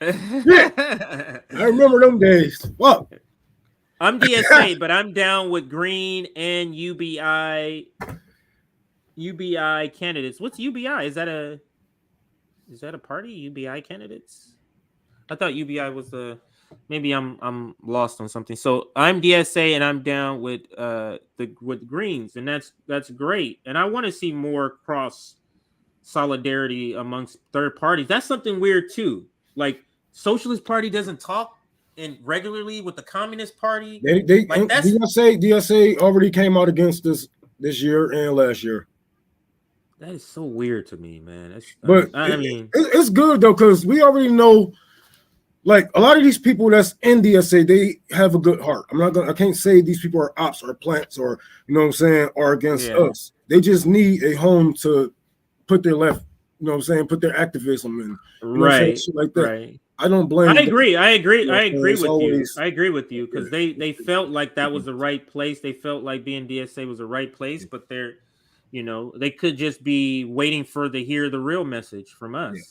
I remember them days. Fuck. I'm DSA, but I'm down with Green and UBI candidates. What's UBI? Is that a party? UBI candidates? I thought UBI was the. Maybe I'm lost on something. So I'm DSA and I'm down with with Greens, and that's great. And I want to see more cross solidarity amongst third parties. That's something weird too. Like Socialist Party doesn't talk regularly with the Communist Party. They like DSA already came out against this year and last year. That is so weird to me, man. I mean, it's good though because we already know. Like a lot of these people that's in DSA, they have a good heart. I can't say these people are ops or plants or what I'm saying, are against us. They just need a home to put their put their activism in. Right. Shit like that. Right. I don't blame. I agree with you because they felt like that was the right place. They felt like being DSA was the right place, but they could just be waiting to hear the real message from us. Yeah.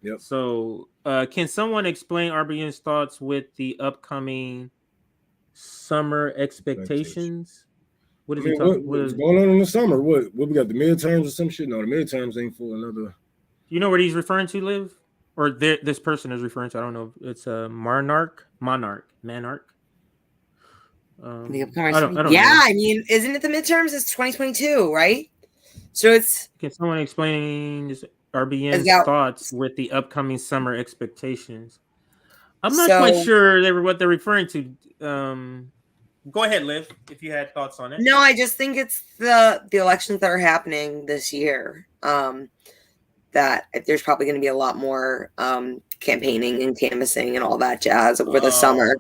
Yep. So, can someone explain RBN's thoughts with the upcoming summer expectations? What is what's going on in the summer? What we got, the midterms or some shit? No, the midterms ain't for another. You know what he's referring to, Liv? Or this person is referring to? I don't know. It's a Monarch. The upcoming I don't know. I mean, isn't it the midterms? It's 2022, right? So it's. Can someone explain RBN's thoughts with the upcoming summer expectations? I'm not quite sure what they're referring to. Go ahead, Liv, if you had thoughts on it. No, I just think it's the elections that are happening this year. That there's probably going to be a lot more campaigning and canvassing and all that jazz over the summer,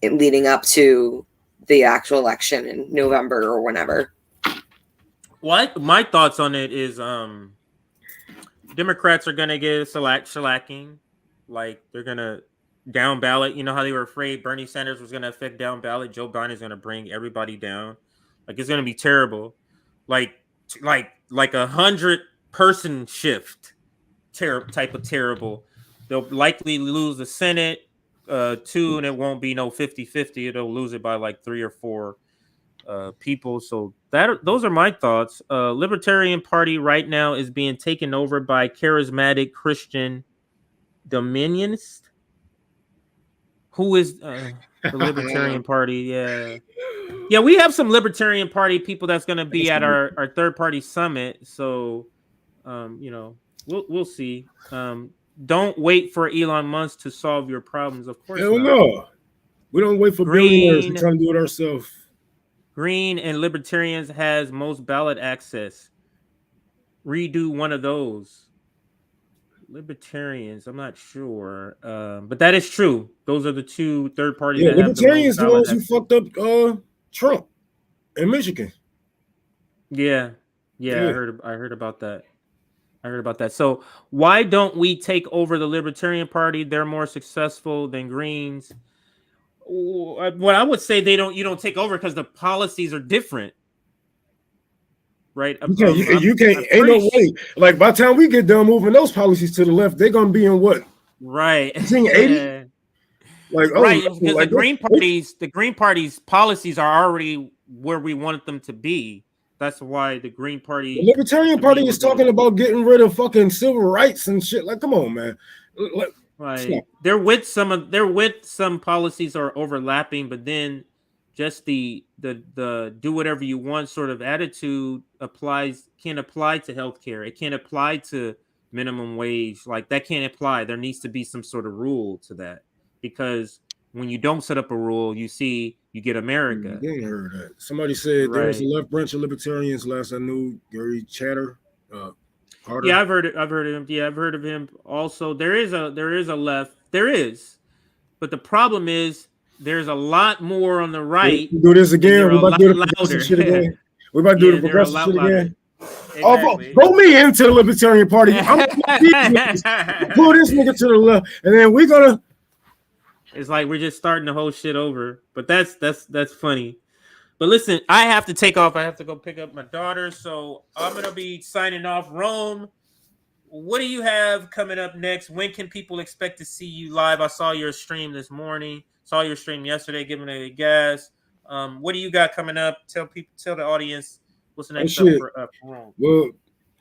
leading up to the actual election in November or whenever. Well, my thoughts on it is Democrats are going to get shellacking. Like, they're going to down ballot. You know how they were afraid Bernie Sanders was going to affect down ballot? Joe Biden is going to bring everybody down. Like, it's going to be terrible. Like 100-person shift type of terrible. They'll likely lose the Senate, 2, and it won't be no 50-50. It'll lose it by like 3 or 4 people. So those are my thoughts. Libertarian Party right now is being taken over by charismatic Christian Dominionist. Who is the Libertarian Party? Yeah, we have some Libertarian Party people that's going to be at our third party summit. So, we'll see. Don't wait for Elon Musk to solve your problems. Of course, hell no. We don't wait for billionaires. We're trying to do it ourselves. Green and Libertarians has most ballot access. Redo one of those. Libertarians, I'm not sure, but that is true. Those are the 2 third parties. Yeah, Libertarians, the ones who fucked up Trump in Michigan. Yeah. I heard about that. I heard about that. So why don't we take over the Libertarian Party? They're more successful than Greens. What I would say, you don't take over because the policies are different, right? You can't, I'm ain't no pretty way. Like by the time we get done moving those policies to the left, they're gonna be in what? right. 1980? Like, oh Right, no, because like the Green Party's policies are already where we wanted them to be. That's why the Green the Party, Libertarian to me, Party is would be talking about getting rid of fucking civil rights and shit. Like, come on, man. Like, right. They're with some policies are overlapping, but then just the do whatever you want sort of attitude can apply to healthcare. It can't apply to minimum wage. Like that can't apply. There needs to be some sort of rule to that, because when you don't set up a rule, you get America. you ain't heard that. Somebody said there was a left branch of libertarians. Last I knew, Gary Chatter. Carter. Yeah, I've heard it. I've heard of him. Yeah, I've heard of him. Also, there is a left. There is, but the problem is there's a lot more on the right. We do this again. We're about to do the progressive shit again. We're about to do the progressive shit again. Exactly. Vote me into the Libertarian Party. I'm gonna pull this nigga to the left, and then we're gonna. It's like we're just starting the whole shit over. But that's funny. But listen, I have to take off. I have to go pick up my daughter. So I'm going to be signing off. Rome, what do you have coming up next? When can people expect to see you live? I saw your stream this morning. Saw your stream yesterday, giving it a gas. What do you got coming up? Tell the audience what's the next up for Rome. Well,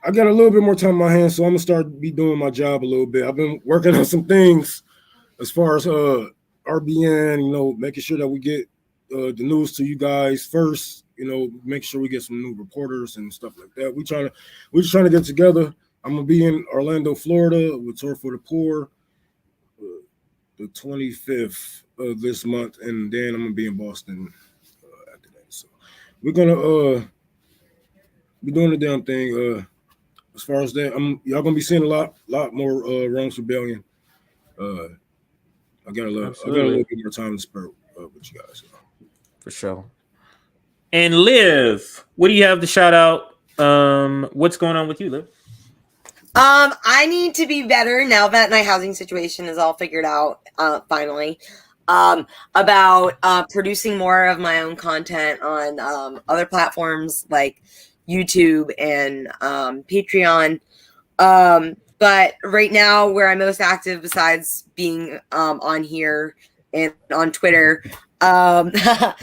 I got a little bit more time on my hands, so I'm going to start be doing my job a little bit. I've been working on some things as far as RBN, making sure that we get the news to you guys first, make sure we get some new reporters and stuff like that. We're just trying to get together. I'm gonna be in Orlando, Florida with Tour for the Poor the 25th of this month, and then I'm gonna be in Boston after that. So we're gonna be doing the damn thing. As far as that, y'all gonna be seeing a lot more Rome's Rebellion. I got a little bit more time to spare with you guys. For sure. And Liv, what do you have to shout out? What's going on with you, Liv? I need to be better now that my housing situation is all figured out, finally. About producing more of my own content on other platforms like YouTube and Patreon. But right now, where I'm most active, besides being on here and on Twitter, hash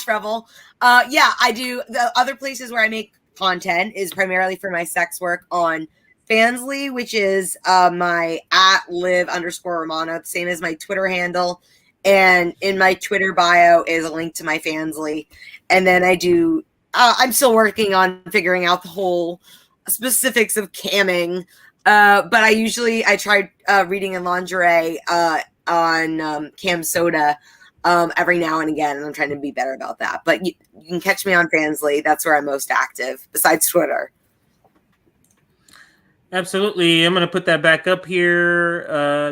Rebel. I do. The other places where I make content is primarily for my sex work on Fansly, which is my @live_Romano, the same as my Twitter handle. And in my Twitter bio is a link to my Fansly. And then I do, I'm still working on figuring out the whole specifics of camming. But I tried reading in lingerie on Cam Soda every now and again, and I'm trying to be better about that. But you can catch me on Fansly. That's where I'm most active, besides Twitter. Absolutely. I'm going to put that back up here.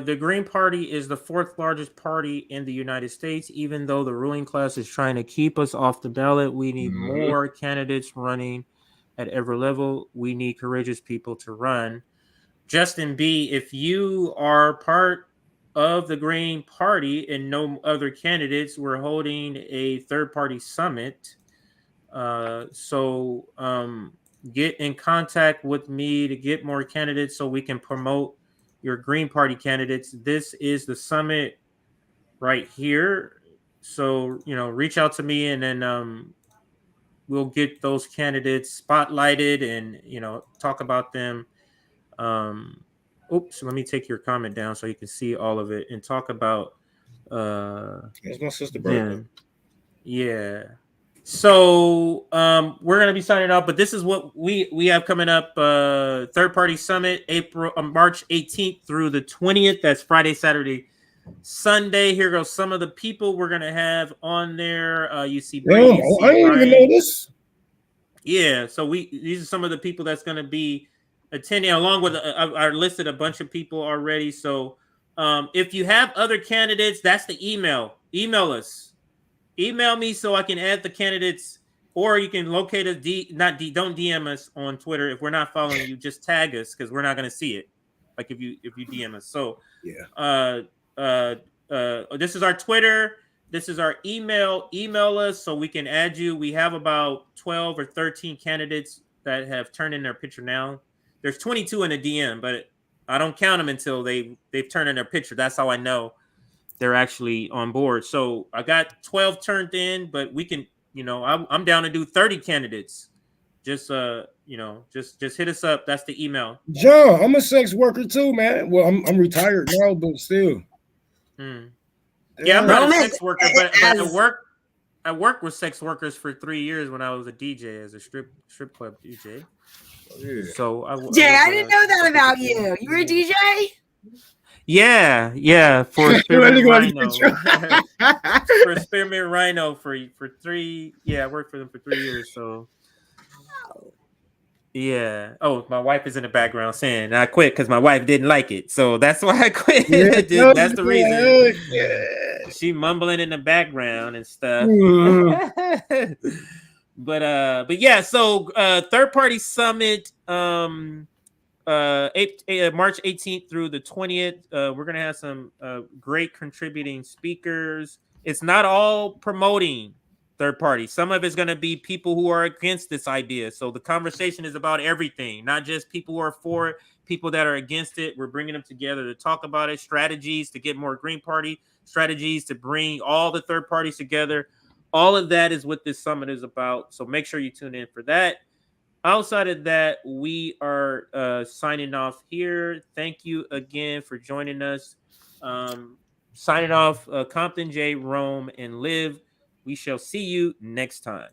The Green Party is the fourth largest party in the United States. Even though the ruling class is trying to keep us off the ballot, we need more candidates running at every level. We need courageous people to run. Justin B., if you are part of the Green Party and no other candidates, we're holding a third-party summit. So get in contact with me to get more candidates so we can promote your Green Party candidates. This is the summit right here. So, reach out to me, and then we'll get those candidates spotlighted and, talk about them. Oops, let me take your comment down so you can see all of it and talk about that's my sister birthday. Yeah. So we're gonna be signing off, but this is what we have coming up. Third Party Summit, March 18th through the 20th. That's Friday, Saturday, Sunday. Here goes some of the people we're gonna have on there. You see Brady, I didn't even know this. Yeah, so these are some of the people that's gonna be attending, along with I listed a bunch of people already. So if you have other candidates, that's the email. Email us. Email me so I can add the candidates Or you can locate us. Don't DM us on Twitter if we're not following you. Just tag us because we're not going to see it. Like if you DM us. So yeah. this is our Twitter. This is our email. Email us so we can add you. We have about 12 or 13 candidates that have turned in their picture now. There's 22 in the DM, but I don't count them until they've turned in their picture. That's how I know they're actually on board. So I got 12 turned in, but we can, I'm down to do 30 candidates. Just just hit us up. That's the email. John, I'm a sex worker too, man. Well, I'm retired now, but still. Yeah, I'm not a Roman, sex worker, but I worked with sex workers for 3 years when I was a DJ as a strip club DJ. Yeah. So Jay, I didn't know that about you. You were a DJ? Yeah, for Spearmint Rhino. For Spearmint Rhino for 3. Yeah, I worked for them for 3 years. So yeah. Oh, my wife is in the background saying I quit because my wife didn't like it. So that's why I quit. Yeah, that's the reason. Yeah. She mumbling in the background and stuff. But yeah. So third party summit. March 18th through the 20th. We're gonna have some great contributing speakers. It's not all promoting third party. Some of it's gonna be people who are against this idea. So the conversation is about everything, not just people who are for it, people that are against it. We're bringing them together to talk about it, strategies to get more Green Party, strategies to bring all the third parties together. All of that is what this summit is about. So make sure you tune in for that. Outside of that, we are signing off here. Thank you again for joining us. Signing off, Compton, J, Rome, and Liv. We shall see you next time.